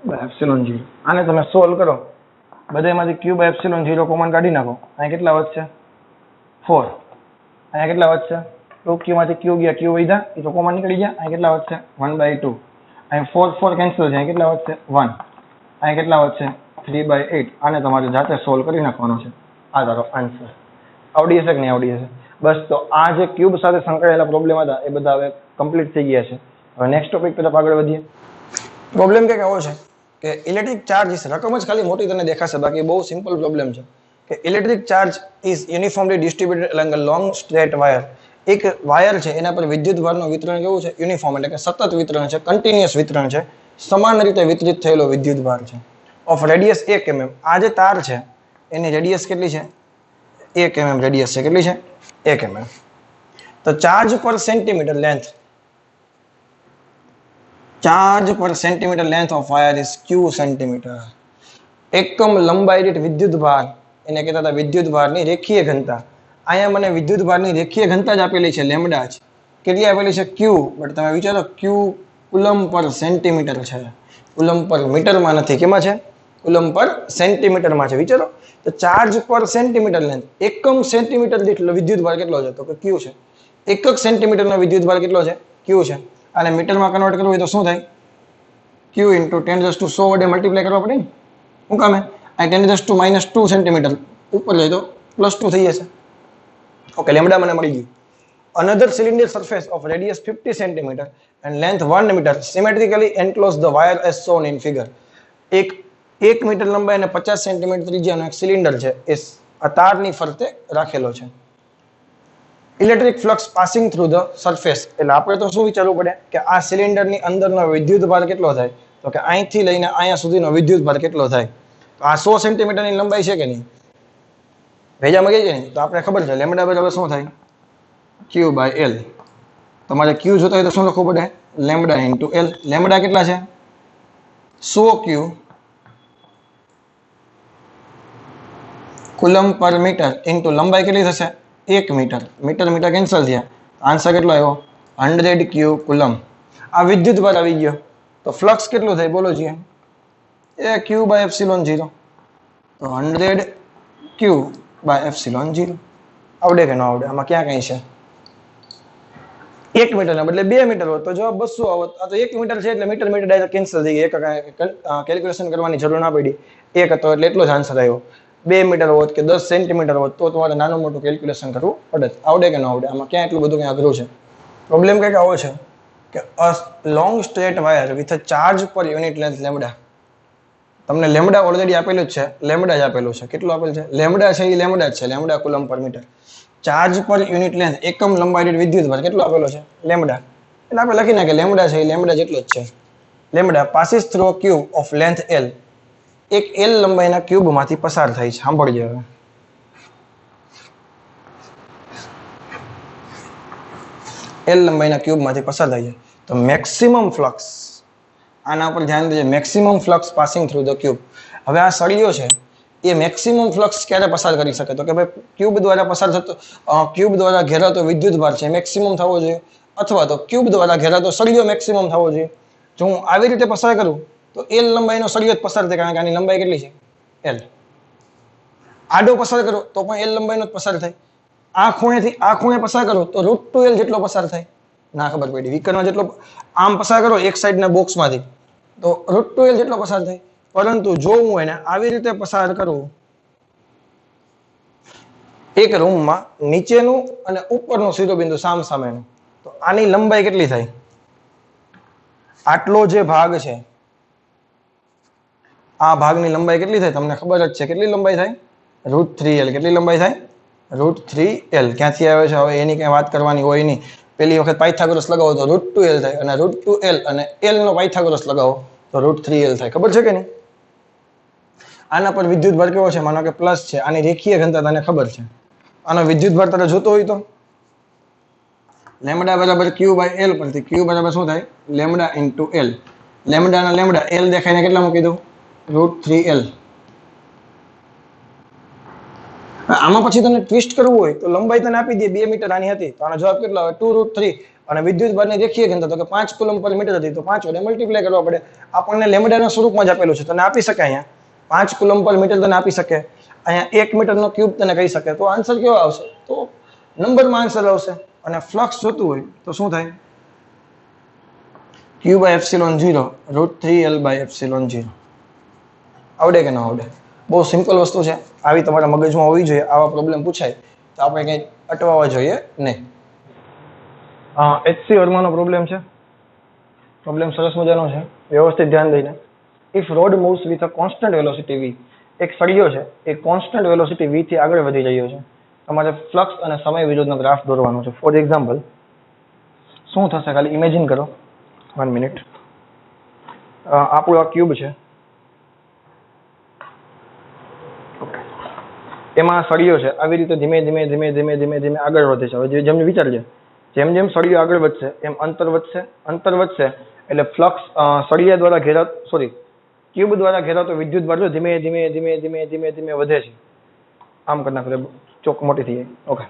by એપ્સિલોન 0. આને તમે સોલ્વ કરો, બધામાંથી q by એપ્સિલોન 0 કોમન કાઢી નાખો. અહીં કેટલા વધશે? 4. અહીંયા કેટલા વધશે? 2q માંથી q ગયા, q વધ્યા, એ તો કોમન નીકળી ગયા. અહીં કેટલા વધશે? 1/2. અહીં 4 કેન્સલ છે. અહીં કેટલા વધશે? 1. અહીં કેટલા વધશે? 3/8. આને તમારે જાતે સોલ્વ કરી નાખવાનો છે. આ તારો આન્સર. આવડી હશે કે નહીં આવડી હશે? બસ તો આ જે ક્યુબ સાથે સંકળાયેલા પ્રોબ્લેમ હતા એ બધા હવે કમ્પ્લીટ થઈ ગયા છે. હવે નેક્સ્ટ ટોપિક તરફ આગળ વધીએ. પ્રોબ્લેમ કંઈક આવો છે કે ઇલેક્ટ્રિક ચાર્જ રકમ જ ખાલી મોટી તને દેખાશે, બાકી બહુ સિમ્પલ પ્રોબ્લેમ છે કે electric charge is uniformly distributed along a long straight wire. એક વાયર છે એના પર વિદ્યુત ભારનું વિતરણ કેવું છે? યુનિફોર્મ, એટલે કે સતત વિતરણ છે, કન્ટિન્યુઅસ વિતરણ છે, સમાન રીતે વિતરિત થયેલો વિદ્યુત ભાર છે. Of radius 1 mm. આ જે તાર છે એની રેડિયસ કેટલી છે? 1 mm રેડિયસ છે. કેટલી છે? 1 mm. તો ચાર્જ પર સેન્ટીમીટર લેન્થ, ચાર્જ પર centimetre length of wire is q centimetre. એકમ લંબાઈ દીઠ વિદ્યુત ભાર, એને કહેતા હતા વિદ્યુત ભારની રેખીય ઘનતા. અહીંયા મને વિદ્યુત ભારની રેખીય ઘનતા જ આપેલી છે, લેમ્ડા જ. કેટલી આપેલી છે? q. બટ તમે વિચારો q કુલમ પર સેન્ટીમીટર છે, કુલમ પર મીટરમાં નથી. કેમાં છે? કુલમ પર સેન્ટીમીટરમાં છે. વિચારો તો ચાર્જ પર સેન્ટીમીટર લેન્થ, એકમ સેન્ટીમીટર દીઠ વિદ્યુત ભાર કેટલો છે? તો કે q છે. એકક સેન્ટીમીટરનો વિદ્યુત ભાર કેટલો છે? q છે. અને મીટરમાં કન્વર્ટ કરવું હોય તો શું થાય? q ઇન્ટુ 10⁻100 વડે મલ્ટીપ્લાય કરવા પડે ને. શું કામે? આ 10⁻2 સેન્ટીમીટર ઉપર જાય તો +2 થઈ જશે. ઓકે, લેમ્ડા મને મળી ગયું. Another cylinder surface of radius 50 centimeter and length 1 meter symmetrically enclose the wire as shown in figure. એક 1 મીટર લંબાઈ અને 50 સેન્ટીમીટર ત્રિજ્યાનો એક સિલિન્ડર છે, એ આ તારની ફરતે રાખેલો છે. Electric flux passing through the surface, એટલે આપણે તો શું વિચારવું પડે કે આ સિલિન્ડરની અંદરનો વિદ્યુત ભાર કેટલો થાય? તો કે અહીંથી લઈને અહીંયા સુધીનો વિદ્યુત ભાર કેટલો થાય? તો આ 100 સેન્ટીમીટરની લંબાઈ છે કે નહીં? ભેજામાં ગઈ છે ને? તો આપણે ખબર છે લેમ્ડા બરાબર શું થાય? q by l. તમારે q જોતા હોય તો શું લખવું પડે? Lambda into l. લેમ્ડા કેટલા છે? 100 q કુલમ પર મીટર ઇન્ટુ લંબાઈ કેટલી થશે? 1 મીટર. મીટર મીટર કેન્સલ થયા. આન્સર કેટલો આવ્યો? 100 q કુલમ. આ વિદ્યુત ભાર આવી ગયો. તો ફ્લક્સ કેટલું થાય? બોલો છીએ. એ q by epsilon 0. તો 100 q by epsilon 0. આવડે કે ન આવડે? આમાં ક્યાં કઈ છે? 1 મીટર ના બદલે 2 મીટર હોત તો જવાબ 200 આવત. આ તો 1 મીટર છે એટલે મીટર મીટર ડાયરેક્ટ કેન્સલ થઈ ગઈ. એક કેલ્ક્યુલેશન કરવાની જરૂર ના પડી. 1 હતો એટલે એટલો જ આન્સર આવ્યો. 2 મીટર હોત કે 10 સેન્ટીમીટર હોત તો તમારે નાનું મોટું કેલ્ક્યુલેશન કરવું પડે. આવડે કે ન આવડે? આમાં ક્યાં એટલું બધું ક્યાં અઘરું છે? પ્રોબ્લેમ કંઈક આવો છે કે અ long straight wire with a charge પર યુનિટ લેન્થ લેમ્ડા. તમને લેમ્ડા ઓલરેડી આપેલું જ છે, લેમ્ડા જ આપેલું છે. કેટલું આપેલ છે? લેમ્ડા છે એ લેમ્ડા જ છે, લેમ્ડા કુલમ પર મીટર. ચાર્જ પર યુનિટ લેન્થ, એકમ લંબાઈ દીઠ વિદ્યુત ભાર કેટલો આપેલો છે? લેમ્ડા. એટલે આપણે લખી નાખીએ લેમ્ડા છે એ લેમ્ડા જેટલો જ છે. Lambda passes through a cube of length l. એક l લંબાઈના ક્યુબમાંથી પસાર થાય છે. સાંભળજો હવે. l લંબાઈના ક્યુબમાંથી પસાર થાય છે. તો મેક્સિમમ ફ્લક્સ, આના પર ધ્યાન દેજો, maximum flux passing through the cube. હવે આ સળિયો છે એ મેક્સિમમ ફ્લક્સ ક્યારે પસાર કરી શકે? તો કે ભાઈ ક્યુબ દ્વારા પસાર થતો, ક્યુબ દ્વારા ઘેરાતો વિદ્યુત ભાર છે મેક્સિમમ થવો જોઈએ, અથવા તો ક્યુબ દ્વારા ઘેરાતો સળિયો મેક્સિમમ થવો જોઈએ. જો હું આવી રીતે પસાર કરું તો l લંબાઈનો સળિયો જ પસાર થાય, કારણ કે આની લંબાઈ કેટલી છે? l. આડો પસાર કરો તો પણ l લંબાઈનો જ પસાર થાય. આ ખૂણેથી આ ખૂણે પસાર કરો તો √2l જેટલો પસાર થાય. ના ખબર પડી? વિકર્ણ જેટલો આમ પસાર કરો એક સાઈડના બોક્સમાંથી તો √2l જેટલો પસાર થાય. પરંતુ જો હું એને આવી રીતે પસાર કરું એક રૂમમાં, નીચેનું અને ઉપરનું શિરોબિંદુ સામ સામેનું, તો આની લંબાઈ કેટલી થાય? આટલો જે ભાગ છે આ ભાગની લંબાઈ કેટલી થાય? તમને ખબર જ છે કેટલી લંબાઈ થાય? √3l. કેટલી લંબાઈ થાય? √3l. ક્યાંથી આવે છે? હવે એની કઈ વાત કરવાની હોય નહીં. પેલી વખત પાયથાગોરસ લગાવો તો √2l થાય, અને √2l અને l નો પાયથાગોરસ લગાવો તો √3l થાય. ખબર છે કે નહીં? આના પર વિદ્યુત ભાર કેવો છે? માનો કે પ્લસ છે. આની રેખીય ઘનતા તને ખબર છે. આનો વિદ્યુત ભાર તારે જોતો હોય તો લેમ્ડા બરાબર q by l પરથી q બરાબર શું થાય? Lambda into l. લેમ્ડા ના લેમ્ડા l દેખાઈને કેટલા મૂકી દઉં? √3l. આમાં પછી તને ટ્વિસ્ટ કરવું હોય તો લંબાઈ તને આપી દે 2 મીટર આની હતી, તો આનો જવાબ કેટલો આવે? 2√3. અને વિદ્યુત ભારની રેખીય ઘનતા તો કે 5 કુલમ પર મીટર હતી, તો 5 વડે મલ્ટીપ્લાય કરવા પડે. આપણને લેમ્ડાના સ્વરૂપમાં જ આપેલું છે, તને આપી શકે અહીંયા 5 કુલમ પર મીટર તને આપી શકે, અહીંયા 1 મીટરનો ક્યુબ તને કહી શકે. તો આન્સર કેવો આવશે? તો નંબરમાં આન્સર આવશે. અને ફ્લક્સ જોતું હોય તો શું થાય? q by epsilon 0 √3l by epsilon 0. આવડે કે ન આવડે? બહુ સિમ્પલ વસ્તુ છે. આવી તમારા મગજમાં હોવી જોઈએ. આવા પ્રોબ્લેમ પૂછાય તો આપણે કંઈ અટવાવા જોઈએ નહીં. HC વર્માનો પ્રોબ્લેમ છે. પ્રોબ્લેમ સરસ મજાનો છે, વ્યવસ્થિત ધ્યાન દઈને. If road moves with a constant velocity v, એક સળિયો છે એ કોન્સ્ટન્ટ વેલોસિટી v થી આગળ વધી રહ્યો છે. તમારે ફ્લક્સ અને સમય વિરુદ્ધનો ગ્રાફ દોરવાનો છે. ફોર એક્ઝામ્પલ શું થશે ખાલી ઇમેજિન કરો. 1 મિનિટ. આપણું આ ક્યુબ છે, એમાં સળિયો છે, આવી રીતે ધીમે ધીમે ધીમે ધીમે ધીમે ધીમે આગળ વધે છે. હવે જેમ વિચારજે, જેમ જેમ સળિયો આગળ વધશે એમ અંતર વધશે એટલે ફ્લક્સ સળિયા દ્વારા ક્યુબ દ્વારા ઘેરાતો વિદ્યુત ભાર ધીમે ધીમે ધીમે ધીમે ધીમે ધીમે વધે છે. આમ કરી નાખો, ચોક મોટી થઈ જાય. ઓકે,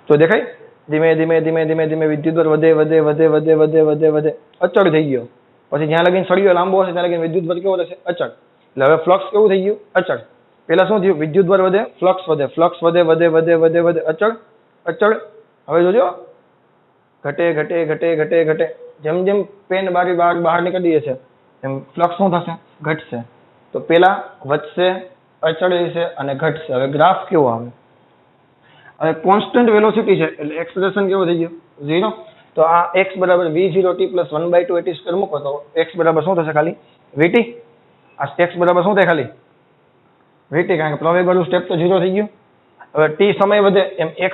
તો દેખાય? ધીમે ધીમે ધીમે ધીમે ધીમે વિદ્યુત ભાર વધે વધે વધે વધે વધે વધે વધે અચળ થઈ ગયો. પછી જ્યાં લગીને સળિયો લાંબો હશે ત્યાં લગીને વિદ્યુત ભાર કેવો રહેશે? અચળ. એટલે હવે ફ્લક્સ કેવું થઈ ગયું? અચળ. પેલા શું થયું? વિદ્યુત ભાર વધે, ફ્લક્સ વધે, ફ્લક્સ વધે વધે વધે વધે વધે અચળ અચળ. હવે જોજો, ઘટે ઘટે ઘટે ઘટે ઘટે. જેમ જેમ પેન બારી બહાર નીકળીએ છે એમ ફ્લક્સ શું થશે? ઘટશે. તો પેલા વધશે, અચળ રહેશે અને ઘટશે. હવે ગ્રાફ કેવો આવે? હવે કોન્સ્ટન્ટ વેલોસિટી છે એટલે એક્સપ્રેશન કેવો થઈ ગયો? 0. તો આ x બરાબર v0t પ્લસ 1/2 at સ્ક્વેર મૂકો તો x બરાબર શું થશે? ખાલી vt. આ x બરાબર શું થાય? ખાલી vt, કારણ કે પ્રવેગ વાળું સ્ટેપ તો 0 થઈ ગયું. હવે t સમય વધે એમ x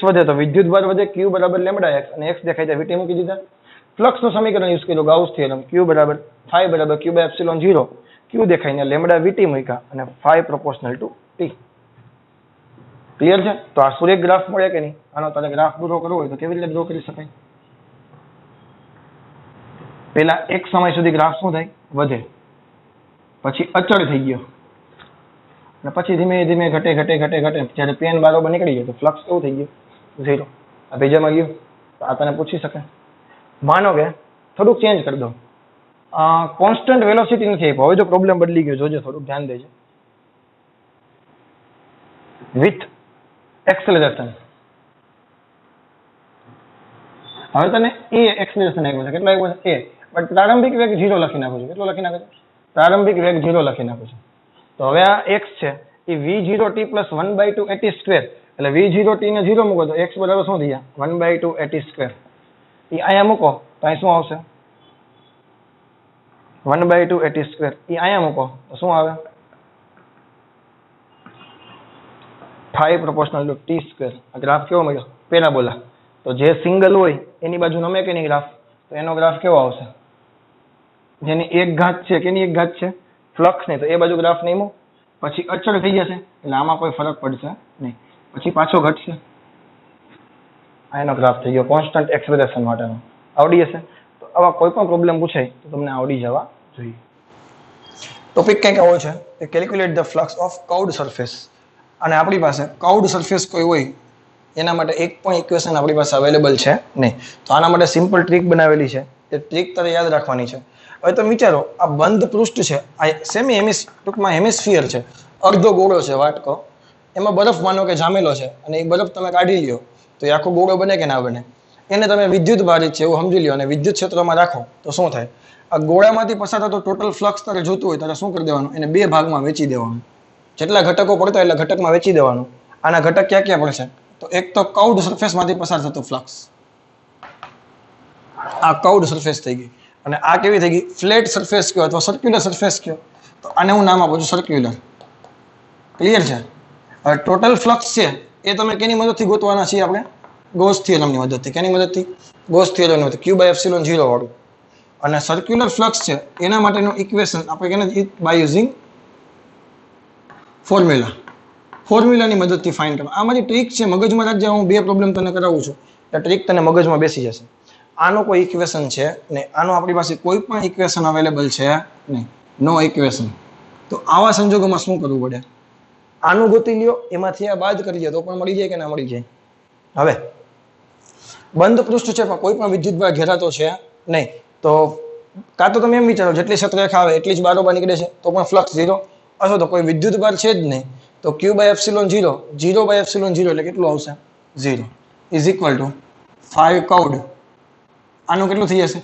વધે તો વિદ્યુત ભાર વધે, q બરાબર લેમ્ડા x અને x દેખાય ત્યાં vt મૂકી દીધા. ફ્લક્સનું સમીકરણ યુઝ કર્યું, ગાઉસ થિયરમ. q બરાબર phi બરાબર q બાય એપ્સિલોન 0. q દેખાય ને લેમ્ડા vt મૂક્યા અને phi proportional two t. Clear છે? તો આ સુરેખ ગ્રાફ મળે કે નહીં? આનો તારે ગ્રાફ ડ્રો કરવો હોય તો કેવી રીતે ડ્રો કરી શકાય? પેલા એક સમય સુધી ગ્રાફ શું થાય? વધે, પછી અચળ થઈ ગયો અને પછી ધીમે ધીમે ઘટે ઘટે ઘટે ઘટે. જ્યારે પેન બરાબર નીકળી ગયો તો ફ્લક્સ કેવું થઈ ગયું? 0. આ ભેજામાં ગયું. તો આ તને પૂછી શકે. માનો કે થોડુંક ચેન્જ કરી દો, કોન્સ્ટન્ટ વેલોસિટી નથી આપ્યો. હવે જો પ્રોબ્લેમ બદલી ગયો, જોજો, થોડુંક ધ્યાન દેજો. With acceleration. હવે તને એ એક્સેલરેશન આપ્યો છે. કેટલો આપ્યો છે? એ. બટ પ્રારંભિક વેગ 0 લખી નાખો છો. કેટલો લખી નાખો છો? પ્રારંભિક વેગ 0 લખી નાખો છો. તો હવે આ x છે એ v0t પ્લસ 1/2 at સ્ક્વેર, એટલે v0t ને 0 મૂકો તો x બરાબર શું થઈ જાય? 1/2 at સ્ક્વેર. એ અહીંયા મૂકો તો અહીં શું આવશે? 1/2 at સ્ક્વેર. એ અહીંયા મૂકો તો શું આવે? phi proportional two t square. આ ગ્રાફ કેવો મળ્યો? પેરાબોલા. તો જે સિંગલ હોય એની બાજુ નમે કે નહીં ગ્રાફ, તો એનો ગ્રાફ કેવો આવશે? જેની એક ઘાત છે, કેની એક ઘાત છે? ફ્લક્સ નહીં, તો એ બાજુ ગ્રાફ નહીં મૂક. પછી અચળ થઈ જશે એટલે આમાં કોઈ ફરક પડશે નહીં, પછી પાછો ઘટશે. આ એનો ગ્રાફ થઈ ગયો કોન્સ્ટન્ટ એક્સેલરેશન માટેનો. આવડી હશે? તો આવા કોઈ પણ પ્રોબ્લેમ પૂછાય તો તમને આવડી જવા જોઈએ. ટોપિક કંઈક આવો છે કે calculate the flux of curved surface. અને આપણી પાસે કર્વડ સરફેસ કોઈ હોય એના માટે એક પણ ઇક્વેશન આપણી પાસે અવેલેબલ છે નહીં. તો આના માટે સિમ્પલ ટ્રીક બનાવેલી છે. એ ટ્રીક તારે યાદ રાખવાની છે. હવે તમે વિચારો, આ બંધ પૃષ્ઠ છે, આ ટૂંકમાં હેમિસ્ફિયર છે, અડધો ગોળો છે વાટકો. એમાં બરફ માનો કે જામેલો છે અને એ બરફ તમે કાઢી લ્યો તો એ આખો ગોળો બને કે ના બને? એને તમે વિદ્યુત ભારિત છે એવું સમજી લ્યો અને વિદ્યુત ક્ષેત્રમાં રાખો તો શું થાય? આ ગોળામાંથી પસાર થતો ટોટલ ફ્લક્સ તારે જોતું હોય તારે શું કરી દેવાનું? એને 2 ભાગમાં વહેંચી દેવાનું. જેટલા ઘટકો પડતા એટલા ઘટકમાં વહેંચી દેવાનું. આના ઘટક ક્યાં ક્યાં પડશે? તો એક તો કર્વડ સરફેસમાંથી પસાર થતો ફ્લક્સ, આ કર્વડ સરફેસ થઈ ગઈ. અને આ કેવી થઈ ગઈ? ફ્લેટ સરફેસ કયો અથવા સર્ક્યુલર સરફેસ કયો, તો આને હું નામ આપું છું સર્ક્યુલર. ક્લિયર છે? હવે ટોટલ ફ્લક્સ છે એ તમે કેની મદદથી ગોતવાના છીએ? આપણે ગોસ થિયરમની મદદથી. કેની મદદથી? ગોસ થિયરમની મદદથી. q બાય એપ્સિલોન 0 વાળું. અને સર્ક્યુલર ફ્લક્સ છે એના માટેનું ઇક્વેશન આપણે કેને? બાય યુઝિંગ ફોર્મ્યુલાની મદદથી ફાઇન્ડ કરવા. આ મારી ટ્રીક છે, મગજમાં રાખજે. હું 2 પ્રોબ્લેમ તને કરાવું છું એટલે ટ્રીક તને મગજમાં બેસી જશે. આનો કોઈ ઇક્વેશન છે નહીં, આનો આપણી પાસે કોઈ પણ ઇક્વેશન અવેલેબલ છે નહીં, નો ઇક્વેશન. તો આવા સંજોગોમાં શું કરવું પડે? આનું ગોતી લ્યો, એમાંથી આ બાદ કરી લ્યો તો પણ મળી જાય કે ના મળી જાય? હવે બંધ પૃષ્ઠ છે પણ કોઈ પણ વિદ્યુતભાર ઘેરાતો છે નહીં, તો કાં તો તમે એમ વિચારો જેટલી ક્ષેત્રરેખા આવે એટલી જ બારોબાર નીકળે છે તો પણ ફ્લક્સ 0, અથવા તો કોઈ વિદ્યુતભાર છે જ નહીં તો q by epsilon 0, 0 by epsilon 0 એટલે કેટલું આવશે? 0 is equal to phi curved. આનું કેટલું થઈ જશે?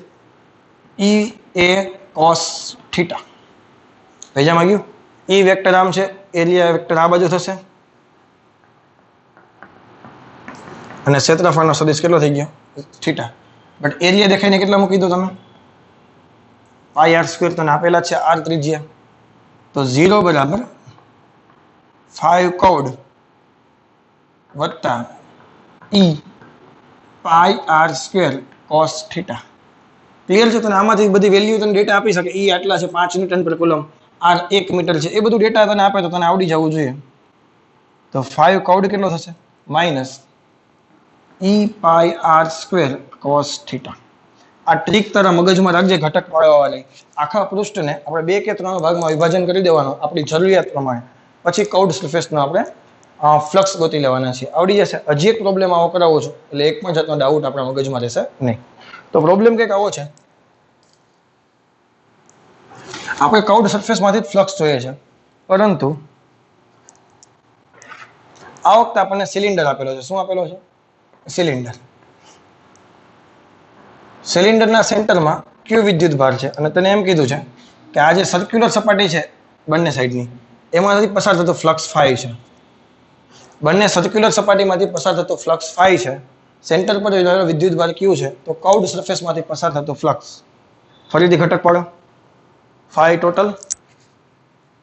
e a cos θ. ભેજામાં ગયું? e વેક્ટર આમ છે, એરિયા વેક્ટર આ બાજુ થશે અને ક્ષેત્રફળનો સદિશ કેટલો થઈ ગયો? θ. બટ એરિયા દેખાઈને કેટલા મૂકી દો તમે? પાઈ આર સ્ક્વેર તને આપેલા છે આર ત્રિજ્યા, તો 0 બરાબર 5 કૌડ વત્તા e pi r square cos theta. Clear છે? તને આમાંથી બધી વેલ્યુ તને ડેટા આપી શકે. ઈ આટલા છે 5 ન્યૂટન પર કુલમ, આર 1 મીટર છે, એ બધું ડેટા તને આપે તો તને આવડી જવું જોઈએ. તો 5 કૌડ કેટલો થશે? માઇનસ ઈ pi r square cos theta. આ ટ્રીક તારા મગજમાં રાખજે ઘટક વાળવાની. આખા પૃષ્ઠને આપણે 2 કે 3 ભાગમાં વિભાજન કરી દેવાનું આપણી જરૂરિયાત પ્રમાણે. પછી કૌડ સરફેસનો આપણે ફ્લક્સ ગોતી લેવાના છે. આવડી જશે. હજી એક પ્રોબ્લેમ આવો કરાવો છું એટલે એક પણ જાતનો ડાઉટ આપણા મગજમાં રહેશે નહીં. તો પ્રોબ્લેમ કંઈક આવો છે, આપણે કૌડ સરફેસમાંથી જ ફ્લક્સ જોઈએ છે, પરંતુ આ વખતે આપણને સિલિન્ડર આપેલો છે. શું આપેલો છે? સિલિન્ડર. સિલિન્ડરના સેન્ટરમાં ક્યુ વિદ્યુત ભાર છે અને તને એમ કીધું છે કે આ જે સર્ક્યુલર સપાટી છે બંને સાઈડની, એમાંથી પસાર થતો ફ્લક્સ ફાઈ છે. બંને સર્ક્યુલર સપાટીમાંથી પસાર થતો ફ્લક્સ ફાઈ છે. સેન્ટર પર વિદ્યુત ભાર ક્યુ છે, તો કૌડ સરફેસમાંથી પસાર થતો ફ્લક્સ, ફરીથી ઘટક પાડો, phi total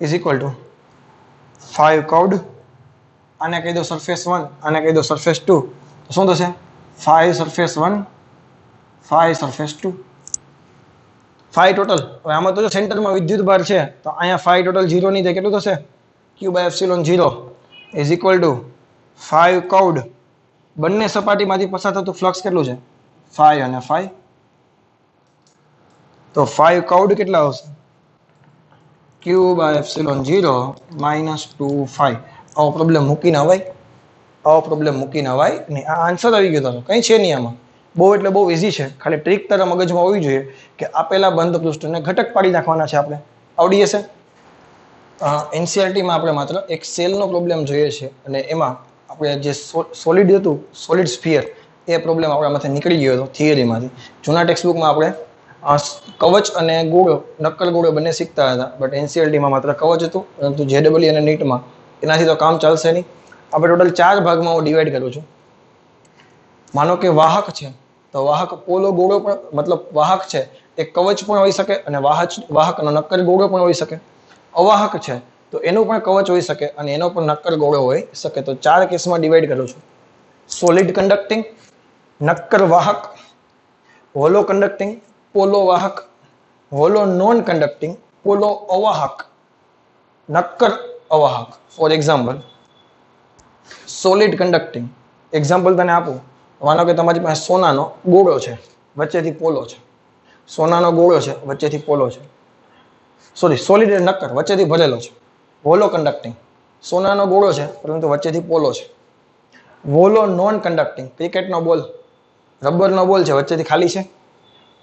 is equal to 5 કૌડ, આને કહી દો સરફેસ 1, આને કહી દો સરફેસ 2, તો શું થશે? 5 સરફેસ 1, 5 સરફેસ 2, 5 ટોટલ. હવે આમાં તો જો સેન્ટરમાં વિદ્યુત ભાર છે તો અહીંયા 5 ટોટલ 0 નહીં થાય, કેટલું થશે? Q by epsilon 0 is equal to 5 કૌડ, બંને સપાટીમાંથી પસાર થતું ફ્લક્સ કેટલું છે? 5 અને 5, તો 5 કૌડ કેટલા આવશે? Q by epsilon 0 minus 2 5. આવો પ્રોબ્લેમ મૂકીને અવાય? આવો પ્રોબ્લેમ મૂકીને અવાય નહીં. આ આન્સર આવી ગયો તારો, કંઈ છે નહીં આમાં. બહુ એટલે બહુ ઇઝી છે. ખાલી ટ્રીક તારા મગજમાં હોવી જોઈએ કે આપેલા બંધ પૃષ્ઠને ઘટક પાડી નાખવાના છે. આપણે આવડી જશે. એનસીઆરટીમાં આપણે માત્ર એક સેલનો પ્રોબ્લેમ જોઈએ છે અને એમાં આપણે જે સોલિડ હતું, સોલિડ સ્ફિયર, એ પ્રોબ્લેમ આપણામાંથી નીકળી ગયો હતો થિયરીમાંથી. જૂના ટેક્સ્ટબુકમાં આપણે કવચ અને ગોળો, નક્કર ગોળો બંને શીખતા હતા, બટ એનસીઆરટીમાં માત્ર કવચ હતું. પરંતુ જેડબલઈ અને નીટમાં એનાથી તો કામ ચાલશે નહીં. આપણે ટોટલ 4 ભાગમાં હું ડિવાઈડ કરું છું. માનો કે વાહક છે, તો વાહક પોલો ગોળો પણ, મતલબ વાહક છે એ કવચ પણ હોઈ શકે અને વાહકનો નક્કર ગોળો પણ હોઈ શકે. અવાહક છે તો એનું પણ કવચ હોઈ શકે અને એનો પણ નક્કર ગોળો હોઈ શકે. તો 4 કેસમાં ડિવાઈડ કરું છું. સોલિડ કન્ડક્ટિંગ, નક્કર વાહક, હોલો કન્ડક્ટિંગ, પોલો વાહક, હોલો નોન કન્ડક્ટિંગ, પોલો અવાહક, નક્કર અવાહક. For example solid conducting example તને આપું. માનો કે તમારી પાસે સોનાનો ગોળો છે, વચ્ચેથી પોલો છે. સોનાનો ગોળો છે, વચ્ચેથી પોલો છે. સોલિડ નક્કર, વચ્ચેથી ભરેલો છે. હોલો કન્ડક્ટિંગ, સોનાનો ગોળો છે પરંતુ વચ્ચેથી પોલો છે. હોલો નોન કન્ડક્ટિંગ, ક્રિકેટનો બોલ, રબરનો બોલ છે, વચ્ચેથી ખાલી છે.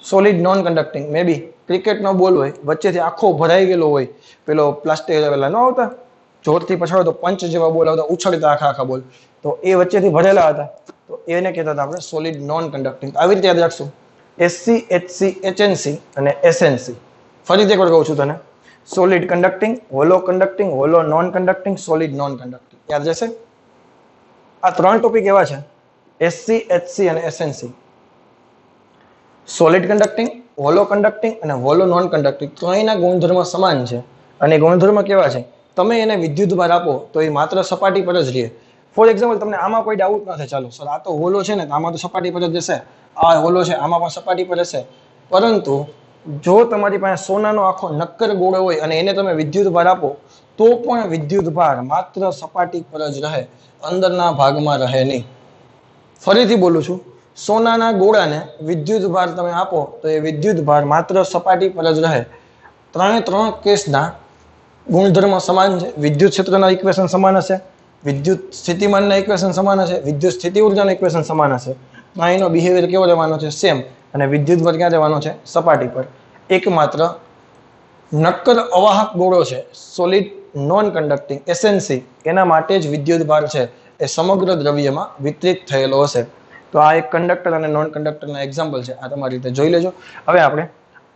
સોલિડ નોન કન્ડક્ટિંગ, મે બી ક્રિકેટનો બોલ હોય, વચ્ચેથી આખો ભરાઈ ગયેલો હોય. પેલો પ્લાસ્ટિક પેલા ન આવતા જોરથી પછાડો તો પંચ જેવા બોલ આવતા, ઉછળતા આખા બોલ, તો એ વચ્ચેથી ભરેલા હતા, તો એને કહેતા હતા આપણે સોલિડ નોન કન્ડક્ટિંગ. આવી રીતે યાદ રાખશું. એસસી, એચસી, એચએનસી અને એસએનસી. ફરીથી એકવાર કહું છું તને. Solid conducting, hollow conducting, hollow non conducting, solid non conducting. યાદ જશે. આ 3 ટોપિક એવા છે, એસસી, એચસી અને એસએનસી. સોલિડ કન્ડક્ટિંગ, હોલો કન્ડક્ટિંગ અને હોલો નોન કન્ડક્ટિંગ, ત્રણેયના ગુણધર્મ સમાન છે. અને ગુણધર્મ કેવા છે? તમે એને વિદ્યુત ભાર આપો તો એ માત્ર સપાટી પર જ રહે. ફોર એક્ઝામ્પલ, તમને આમાં કોઈ ડાઉટ ન થાય, ચાલો સર આ તો હોલો છે ને, આમાં તો સપાટી પર જ જશે. આ હોલો છે, આમાં પણ સપાટી પર હશે. પરંતુ જો તમારી પાસે સોનાનો આખો નક્કર ગોળો હોય અને એને તમે વિદ્યુત ભાર આપો તો પણ વિદ્યુત ભાર માત્ર સપાટી પર જ રહે, અંદરના ભાગમાં રહે નહીં. ફરીથી બોલું છું, સોનાના ગોળાને વિદ્યુત ભાર તમે આપો તો એ વિદ્યુત ભાર માત્ર સપાટી પર જ રહે. 3 કેસના ગુણધર્મ સમાન છે. વિદ્યુત ક્ષેત્રના ઇક્વેશન સમાન હશે, વિદ્યુત સ્થિતિમાનના ઇક્વેશન સમાન હશે, વિદ્યુત સ્થિતિ ઉર્જાના ઇક્વેશન સમાન હશે. એનો બિહેવિયર કેવો રહેવાનો છે? સેમ. અને વિદ્યુત ભાર ક્યાં રહેવાનો છે? સપાટી પર. એકમાત્ર નક્કર અવાહક ગોળો છે, સોલિડ નોન કન્ડક્ટિંગ, એસએનસી, એના માટે જ વિદ્યુત ભાર છે એ સમગ્ર દ્રવ્યમાં વિતરિત થયેલો હશે. તો આ એક કંડક્ટર અને નોન કંડક્ટરના એક્ઝામ્પલ છે. આ તમારી રીતે જોઈ લેજો. હવે આપણે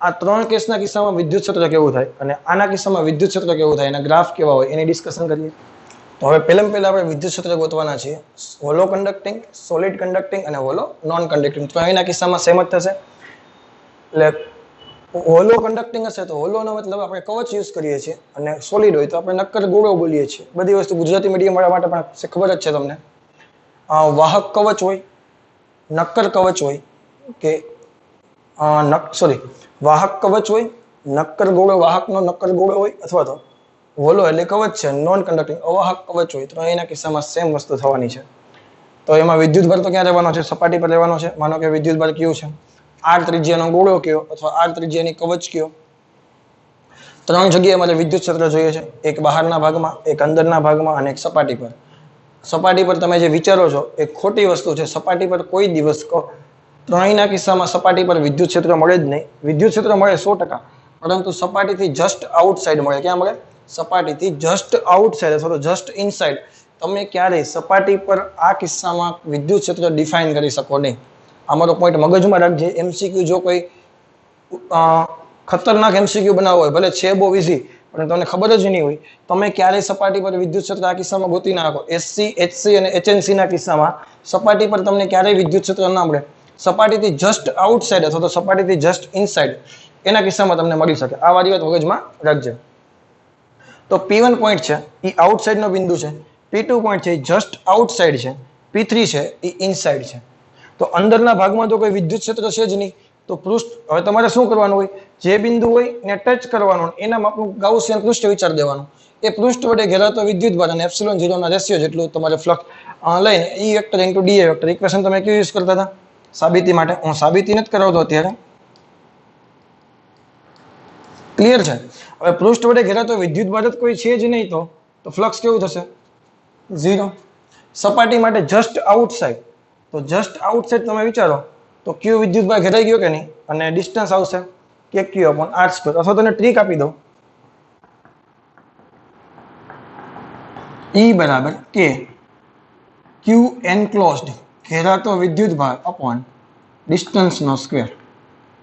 આ 3 કેસના કિસ્સામાં વિદ્યુત ક્ષેત્ર કેવું થાય અને આના કિસ્સામાં વિદ્યુત ક્ષેત્ર કેવું થાય, એના ગ્રાફ કેવા હોય, એની ડિસ્કશન કરીએ. તો હવે પહેલા આપણે વિદ્યુત ક્ષેત્ર ગોતવાના છીએ. હોલો કન્ડક્ટિંગ, સોલિડ કન્ડક્ટિંગ અને હોલો નોન કન્ડક્ટિંગ, ત્રણેયના કિસ્સામાં સેમ જ થશે. એટલે હોલો કન્ડક્ટિંગ હશે તો હોલોનો મતલબ આપણે કવચ યુઝ કરીએ છીએ અને સોલિડ હોય તો આપણે નક્કર ગોળો બોલીએ છીએ. બધી વસ્તુ ગુજરાતી મીડિયમ વાળા માટે પણ ખબર જ છે તમને. વાહક કવચ હોય, નક્કર કવચ હોય કે સોરી વાહક કવચ હોય, નક્કર ગોળો વાહકનો નક્કર ગોળો હોય અથવા તો હોલો એટલે કવચ છે, નોન કન્ડક્ટિંગ અવાહક કવચ હોય તો એના કિસ્સામાં સેમ વસ્તુ થવાની છે. તો એમાં વિદ્યુત ભાર તો ક્યાં રહેવાનો છે? સપાટી પર રહેવાનો છે. માનો કે વિદ્યુત ભાર કયું છે? આર ત્રિજ્યાનો ગોળો કયો અથવા આર ત્રિજ્યાની કવચ કયો. ત્રણ જગ્યાએ મારે વિદ્યુત ક્ષેત્ર જોઈએ છે. એક બહારના ભાગમાં, એક અંદરના ભાગમાં અને એક સપાટી પર. સપાટી પર તમે જે વિચારો છો એ ખોટી વસ્તુ છે. સપાટી પર કોઈ દિવસ ત્રણેયના કિસ્સામાં સપાટી પર વિદ્યુત ક્ષેત્ર મળે જ નહીં. વિદ્યુત ક્ષેત્ર મળે 100%, પરંતુ સપાટીથી જસ્ટ આઉટસાઇડ મળે. ક્યાં મળે? સપાટીથી જસ્ટ આઉટસાઇડ અથવા તો જસ્ટ ઇનસાઇડ. તમે ક્યારેય સપાટી પર આ કિસ્સામાં વિદ્યુત ક્ષેત્ર ડિફાઇન કરી શકો નહીં. અમારો પોઈન્ટ મગજમાં રાખજે. એમસીક્યુ જો કોઈ ખતરનાક એમસીક્યુ બનાવવો હોય, ભલે છે બહુ ઇઝી, પણ તમને ખબર જ નહીં હોય, તમે ક્યારેય સપાટી પર વિદ્યુત ક્ષેત્ર આ કિસ્સામાં ગોતી ના નાખો. એસસી, એચસી અને એચએનસી ના કિસ્સામાં સપાટી પર તમને ક્યારેય વિદ્યુત ક્ષેત્ર ના મળે. સપાટીથી જસ્ટ આઉટસાઇડ અથવા તો સપાટીથી જસ્ટ ઇનસાઇડ એના કિસ્સામાં તમને મળી શકે. આ વારી વાત મગજમાં રાખજે. તો P1 પોઈન્ટ છે એ આઉટસાઇડ નો બિંદુ છે. P2 પોઈન્ટ છે એ જસ્ટ આઉટસાઇડ છે. P3 છે એ ઇનસાઇડ છે. તો અંદરના ભાગમાં તો કોઈ વિદ્યુત ક્ષેત્ર છે જ નહીં. તો પૃષ્ઠ હવે તમારે શું કરવાનું હોય? જે બિંદુ હોય એને ટચ કરવાનું, એના માપનું ગાઉસિયન પૃષ્ઠ વિચાર દેવાનું. એ પૃષ્ઠ વડે ઘેરાતો વિદ્યુત ભાર અને એપ્સિલોન 0 ના રેશિયો જેટલું તમારે ફ્લક્સ લઈને E vector into dA vector equation તમે કયું યુઝ કરતા હતા સાબિતી માટે? હું સાબિતી નથી કરાવતો અત્યારે. ક્લિયર છે? હવે પૃષ્ઠ વડે ઘેરાતો વિદ્યુત ભાર જ કોઈ છે જ નહીં તો ફ્લક્સ કેવું થશે? 0. સપાટી માટે જસ્ટ આઉટસાઇડ, તો જસ્ટ આઉટસાઇડ તમે વિચારો તો ક્યુ વિદ્યુત ભાર ઘેરાઈ ગયો કે નહીં, અને ડિસ્ટન્સ આવશે કે ક્યુ અપોન આર સ્ક્વેર. અથવા તને ટ્રીક આપી દઉં, E બરાબર કે ક્યુ એનક્લોઝડ ઘેરાતો વિદ્યુત ભાર અપોન ડિસ્ટન્સ નો સ્ક્વેર.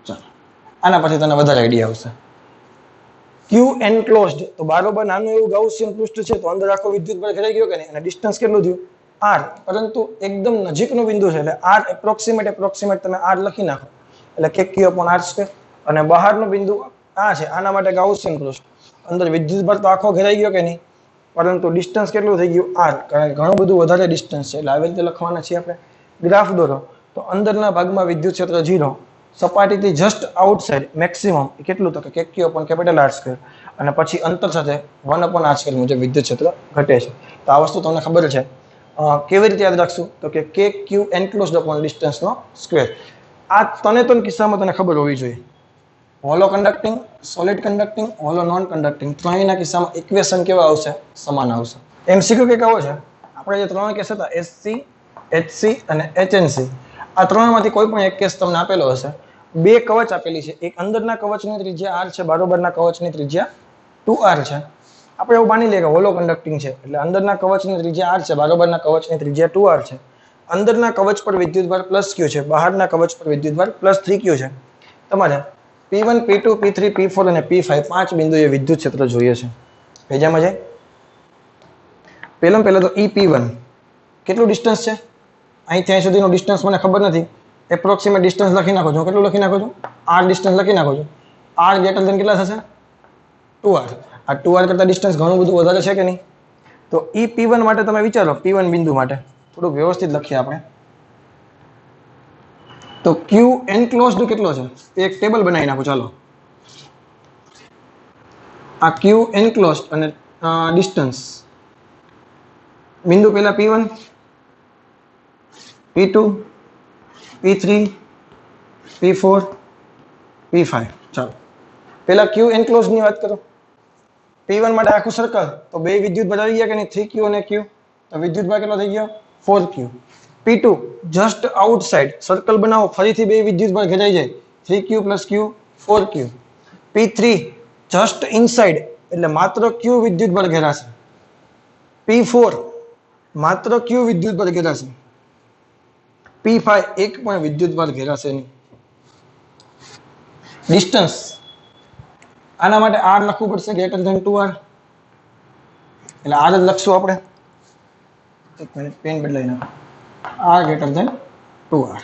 ચાલો આના પછી તને વધારે આઈડિયા આવશે. ક્યુ એનક્લોઝડ તો બરાબર નાનું એવું ગાઉસિયન પૃષ્ઠ છે, તો અંદર આખો વિદ્યુત ભાર ઘેરાઈ ગયો કે નહીં, અને ડિસ્ટન્સ કેટલું થયું? r. પરંતુ એકદમ નજીકનું બિંદુ છે એટલે r એપ્રોક્સિમેટ તમે r લખી નાખો એટલે કે q upon r સ્ક્વેર. અને બહારનું બિંદુ આ છે, આના માટે ગાઉસિયન પૃષ્ઠ. અંદર વિદ્યુત ભાર તો આખો ઘેરાઈ ગયો કે નહીં, પરંતુ ડિસ્ટન્સ કેટલું થઈ ગયું? r. કારણ કે ઘણું બધું વધારે ડિસ્ટન્સ છે એટલે આવી રીતે લખવાના છીએ આપણે. ગ્રાફ દોરો તો અંદરના ભાગમાં વિદ્યુત ક્ષેત્ર 0, સપાટીથી જસ્ટ આઉટસાઇડ મેક્સિમમ કેટલું? તો કે q upon capital r square. અને પછી અંતર સાથે 1 upon r સ્ક્વેર મુજબ વિદ્યુત ક્ષેત્ર ઘટે છે. તો આ વસ્તુ તમને ખબર છે. કેવી રીતે યાદ રાખશું? તો કે કે ક્યુ એનક્લોઝડ અપોન ડિસ્ટન્સ નો સ્ક્વેર. આ ત્રણ કિસ્સામાં તને ખબર હોવી જોઈએ. Hollow conducting, solid conducting, hollow non conducting, ત્રણેયના કિસ્સામાં ઇક્વેશન કેવા આવશે? સમાન આવશે. એમસીક્યુ કે આવો છે. આપણે જે ત્રણ કેસ હતા એસસી, એચસી અને એચએનસી, આ ત્રણમાંથી કોઈ પણ એક કેસ તમને આપેલો હશે. બે કવચ આપેલી છે. એક અંદરના કવચની ત્રિજ્યા r છે, બરોબરના કવચની ત્રિજ્યા 2r છે. આપણે એવું માની લઈએ કે હોલો કન્ડક્ટિંગ છે એટલે અંદરના કવચની ત્રિજ્યા r છે, બરોબરના કવચની ત્રિજ્યા 2r છે. અંદરના કવચ પર વિદ્યુતભાર +q છે, બહારના કવચ પર વિદ્યુતભાર +3q છે. તમારે P1, P2, P3, P4 અને P5 પાંચ બિંદુએ વિદ્યુત ક્ષેત્ર જોઈએ છે. ભેજામાં જાય. પહેલા તો EP1 કેટલું ડિસ્ટન્સ છે? અહીંથી અહીં સુધીનું ડિસ્ટન્સ મને ખબર નથી. એપ્રોક્સિમેટ ડિસ્ટન્સ લખી નાખો છો. કેટલું લખી નાખો છો? r ડિસ્ટન્સ લખી નાખો છો. r ગ્રેટર ધેન કેટલા થશે? 2r. આ 2r કરતા ડિસ્ટન્સ ઘણું બધું વધારે છે કે નહીં? તો EP1 માટે તમે વિચારો, P1 બિંદુ માટે થોડુંક વ્યવસ્થિત લખીએ આપણે. તો ક્યુ એનક્લોઝડ કેટલો છે? એક ટેબલ બનાવી નાખો. ચાલો આ ક્યુ એનક્લોઝડ અને ડિસ્ટન્સ બિંદુ પહેલા P1, P2, P3, P4, P5. ચાલો પહેલા ક્યુ એનક્લોઝડ ની વાત કરો. P1 માટે આખું સર્કલ તો બે વિદ્યુત ભાર આવી ગયા કે નહીં? 3q અને q. તો વિદ્યુત ભાર કેટલો થઈ ગયો? 4q. P2 just outside circle બનાવો, ફરીથી બે વિદ્યુત ભાર ઘેરાઈ જાય. 3q + q 4q. P3 just inside એટલે માત્ર q વિદ્યુત ભાર ઘેરાશે. P4 માત્ર q વિદ્યુત ભાર ઘેરાશે. P5 એક પણ વિદ્યુત ભાર ઘેરાશે નહીં. ડિસ્ટન્સ આના માટે r લખવું પડશે ગ્રેટર ધેન 2r એટલે r જ લખશું આપણે. એક મિનિટ પેન બદલાઈ નાખો. r greater than 2r.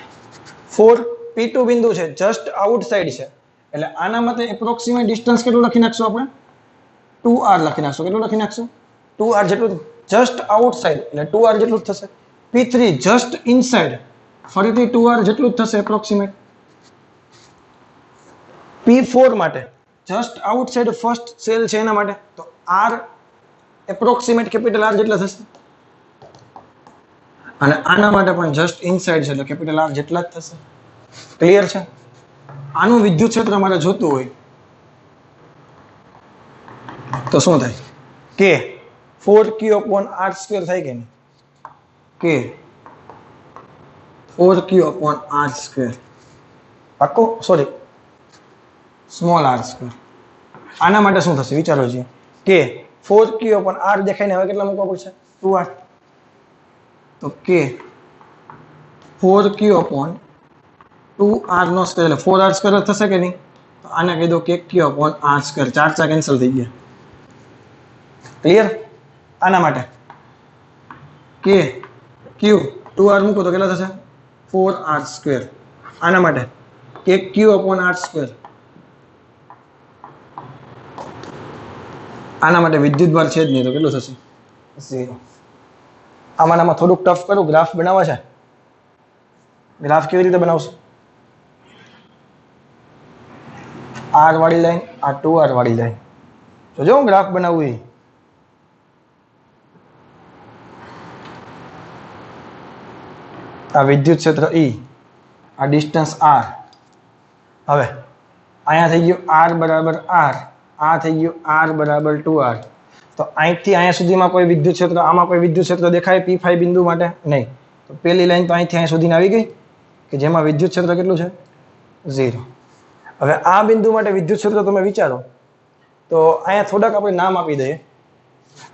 4 P2 બિંદુ છે, જસ્ટ આઉટસાઇડ છે એટલે આના માટે એપ્રોક્સિમેટ ડિસ્ટન્સ કેટલું લખી નાખશું આપણે? 2r લખી નાખશું. કેટલું લખી નાખશું? 2r જેટલું જસ્ટ આઉટસાઇડ એટલે 2r જેટલું જ થશે. P3 જસ્ટ ઇનસાઇડ ફરીથી 2r જેટલું જ થશે એપ્રોક્સિમેટ. P4 માટે જસ્ટ આઉટસાઇડ ફર્સ્ટ સેલ છે એના માટે તો r એપ્રોક્સિમેટ કેપિટલ R જેટલા થશે. અને આના માટે પણ જસ્ટ ઇનસાઇડ છે એટલે કેપિટલ R જેટલા જ થશે. ક્લિયર છે? આનું વિદ્યુત ક્ષેત્ર મારે જોતું હોય તો શું થાય? કે 4q/r² થાય કે નહીં? કે 4q/r². પાક્કો? Sorry, small r². આના માટે શું થશે વિચારો છે કે 4q/r દેખાઈને હવે કેટલા મૂકવા પડશે? 2r. તો કે 4q/2r² એટલે 4r² થશે કે નહીં? તો આને કહી દો કે q/r². 4 4 કેન્સલ થઈ ગયા. ક્લિયર? આના માટે કે q 2r મૂકો તો કેટલા થશે? 4r². આના માટે કે q/r². આના માટે વિદ્યુત ભાર છે જ નહીં તો કેટલું થશે? 0. આમાં થોડુંક ટફ કરું, ગ્રાફ બનાવવા છે. ગ્રાફ કેવી રીતે બનાવશું? r વાળી લાઈન, આ 2r વાળી લાઈન. જો હું ગ્રાફ બનાવું એ આ વિદ્યુત ક્ષેત્ર E, આ ડિસ્ટન્સ r. હવે અહીંયા થઈ ગયું r બરાબર r, આ થઈ ગયું r બરાબર 2r. તો અહીંથી અહીંયા સુધીમાં કોઈ વિદ્યુત ક્ષેત્ર, આમાં કોઈ વિદ્યુત ક્ષેત્ર દેખાય P5 બિંદુ માટે? નહીં. તો પેલી લાઈન તો અહીંથી અહીંયા સુધીને આવી ગઈ કે જેમાં વિદ્યુત ક્ષેત્ર કેટલું છે? 0. હવે આ બિંદુ માટે વિદ્યુત ક્ષેત્ર તમે વિચારો તો અહીંયા થોડાક આપણે નામ આપી દઈએ.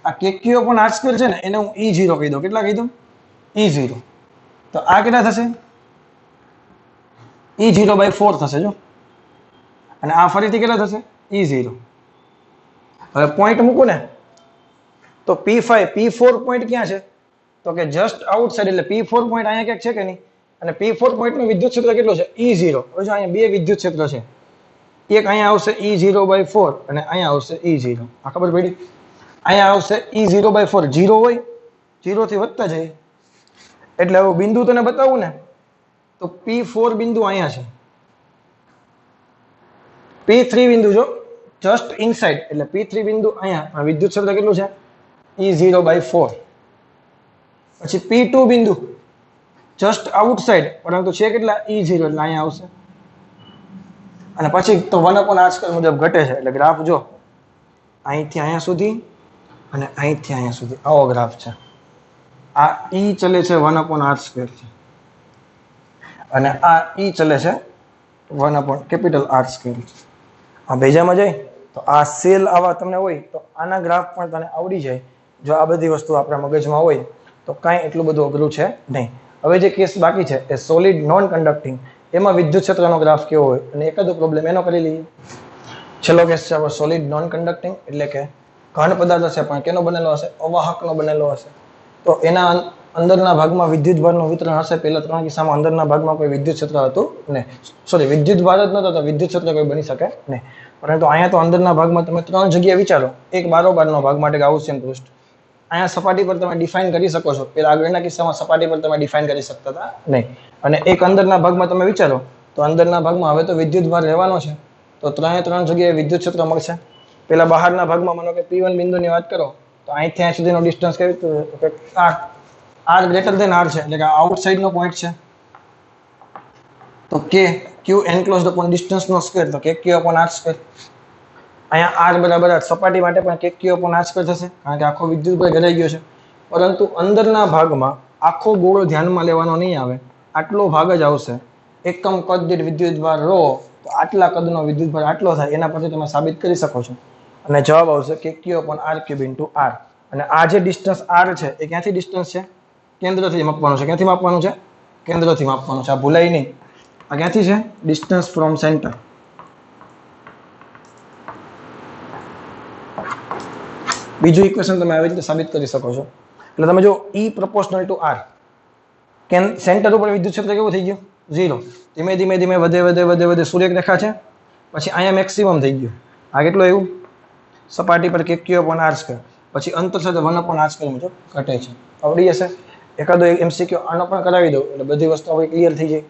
આ kq/r² છે ને એને હું E0 કહી દઉં. કેટલા કહી દઉં? E0. તો આ કેટલા થશે? E0/4 થશે. જો, અને આ ફરીથી કેટલા થશે? E0. હવે પોઈન્ટ મૂકું ને તો P4 પોઈન્ટ ક્યાં છે? તો કે જસ્ટ આઉટસાઇડ એટલે P4 પોઈન્ટ અહીંયા ક્યાંક છે કે નહીં? અને P4 પોઈન્ટનું વિદ્યુત ક્ષેત્ર કેટલું છે? E0. હવે જો અહીંયા બે વિદ્યુત ક્ષેત્ર છે, એક અહીંયા આવશે E0/4 અને અહીંયા આવશે E0. આ ખબર પડી? અહીંયા આવશે E0/4. 0 હોય, 0 થી વધતા જાય એટલે હવે બિંદુ તને બતાવું ને તો P4 બિંદુ અહીંયા છે, P3 બિંદુ જો જસ્ટ ઇનસાઇડ એટલે P3 બિંદુ અહીંયા. વિદ્યુત ક્ષેત્ર કેટલું છે? E0/4. પછી P2 બિંદુ જસ્ટ આઉટસાઇડ પરંતુ છે કેટલા? E0 એટલે અહીંયા આવશે. અને પછી તો 1/r² મુજબ ઘટે છે એટલે ગ્રાફ જો અહીંથી અહીંયા સુધી અને અહીંથી અહીંયા સુધી આવો ગ્રાફ છે. આ E ચલે છે 1/r² છે અને આ E ચલે છે 1/R². આ ભેજામાં જાય તો આ સેલ આવા તમને હોય તો આના ગ્રાફ પણ તને આવડી જાય. જો આ બધી વસ્તુ આપણા મગજમાં હોય તો કાંઈ એટલું બધું અઘરું છે નહીં. હવે જે કેસ બાકી છે એ સોલિડ નોન કન્ડક્ટિંગ, એમાં વિદ્યુત ક્ષેત્રનો ગ્રાફ કેવો હોય અને એકાદો પ્રોબ્લેમ એનો કરી લઈએ. છેલ્લો કેસ છે આપણો સોલિડ નોન કન્ડક્ટિંગ એટલે કે ઘન પદાર્થ હશે પણ કેનો બનેલો હશે? અવાહકનો બનેલો હશે. તો એના અંદરના ભાગમાં વિદ્યુત ભારનું વિતરણ હશે. પહેલા 3 કિસ્સામાં અંદરના ભાગમાં કોઈ વિદ્યુત ક્ષેત્ર હતું નહીં. સોરી, વિદ્યુત ભાર જ નહોતો તો વિદ્યુત ક્ષેત્ર કોઈ બની શકે નહીં. પરંતુ અહીંયા તો અંદરના ભાગમાં તમે 3 જગ્યાએ વિચારો. એક બારોબારનો ભાગ માટે ગાઉસિયન પૃષ્ઠ, અહીંયા સપાટી પર તમે ડિફાઇન કરી શકો છો. પેલા આગળના કિસ્સામાં સપાટી પર તમે ડિફાઇન કરી શકતા હતા નહીં. અને એક અંદરના ભાગમાં તમે વિચારો તો અંદરના ભાગમાં હવે તો વિદ્યુત ભાર રહેવાનો છે તો 3 જગ્યાએ વિદ્યુત ક્ષેત્ર મળશે. પેલા બહારના ભાગમાં માનો કે P1 બિંદુની વાત કરો તો અહીંથી અહીંયા સુધીનો ડિસ્ટન્સ કેવી રીતે? r ગ્રેટર ધેન r છે એટલે કે આઉટસાઇડ નો પોઈન્ટ છે તો કે q એન્ક્લોઝડ અપોન ડિસ્ટન્સ નો સ્ક્વેર તો કે q/r². અહીંયા r બરાબર સપાટી માટે પણ કે q/r² થશે કારણ કે આખો વિદ્યુત ભાર ઘેરાઈ ગયો છે. પરંતુ અંદરના ભાગમાં આખો ગોળો ધ્યાનમાં લેવાનો નહીં આવે, આટલો ભાગ જ આવશે. એકમ કદ દીઠ વિદ્યુત ભાર ρ, તો આટલા કદનો વિદ્યુત ભાર આટલો થાય એના પરથી તમે સાબિત કરી શકો છો અને જવાબ આવશે કે q/r³ r. અને આ જે ડિસ્ટન્સ r છે એ ક્યાંથી ડિસ્ટન્સ છે? કેન્દ્રથી માપવાનું છે. ક્યાંથી માપવાનું છે? કેન્દ્રથી માપવાનું છે. આ ભૂલાય નહીં. આ ક્યાંથી છે? Distance from centre. બીજું ઇક્વેશન તમે આવી રીતે સાબિત કરી શકો છો. એટલે તમે જો E proportional to r, centre ઉપર વિદ્યુત ક્ષેત્ર કેવું થઈ ગયું? 0. ધીમે ધીમે વધે સૂર્યરેખા છે પછી અહીંયા મેક્સિમમ થઈ ગયું. આ કેટલું આવ્યું? સપાટી પર kq/r². પછી અંતર સાથે 1/r² મુજબ ઘટે છે. આવડી જશે. એકાદો MCQ આનો પણ કરાવી દઉં એટલે બધી વસ્તુ આપણી ક્લિયર થઈ જાય.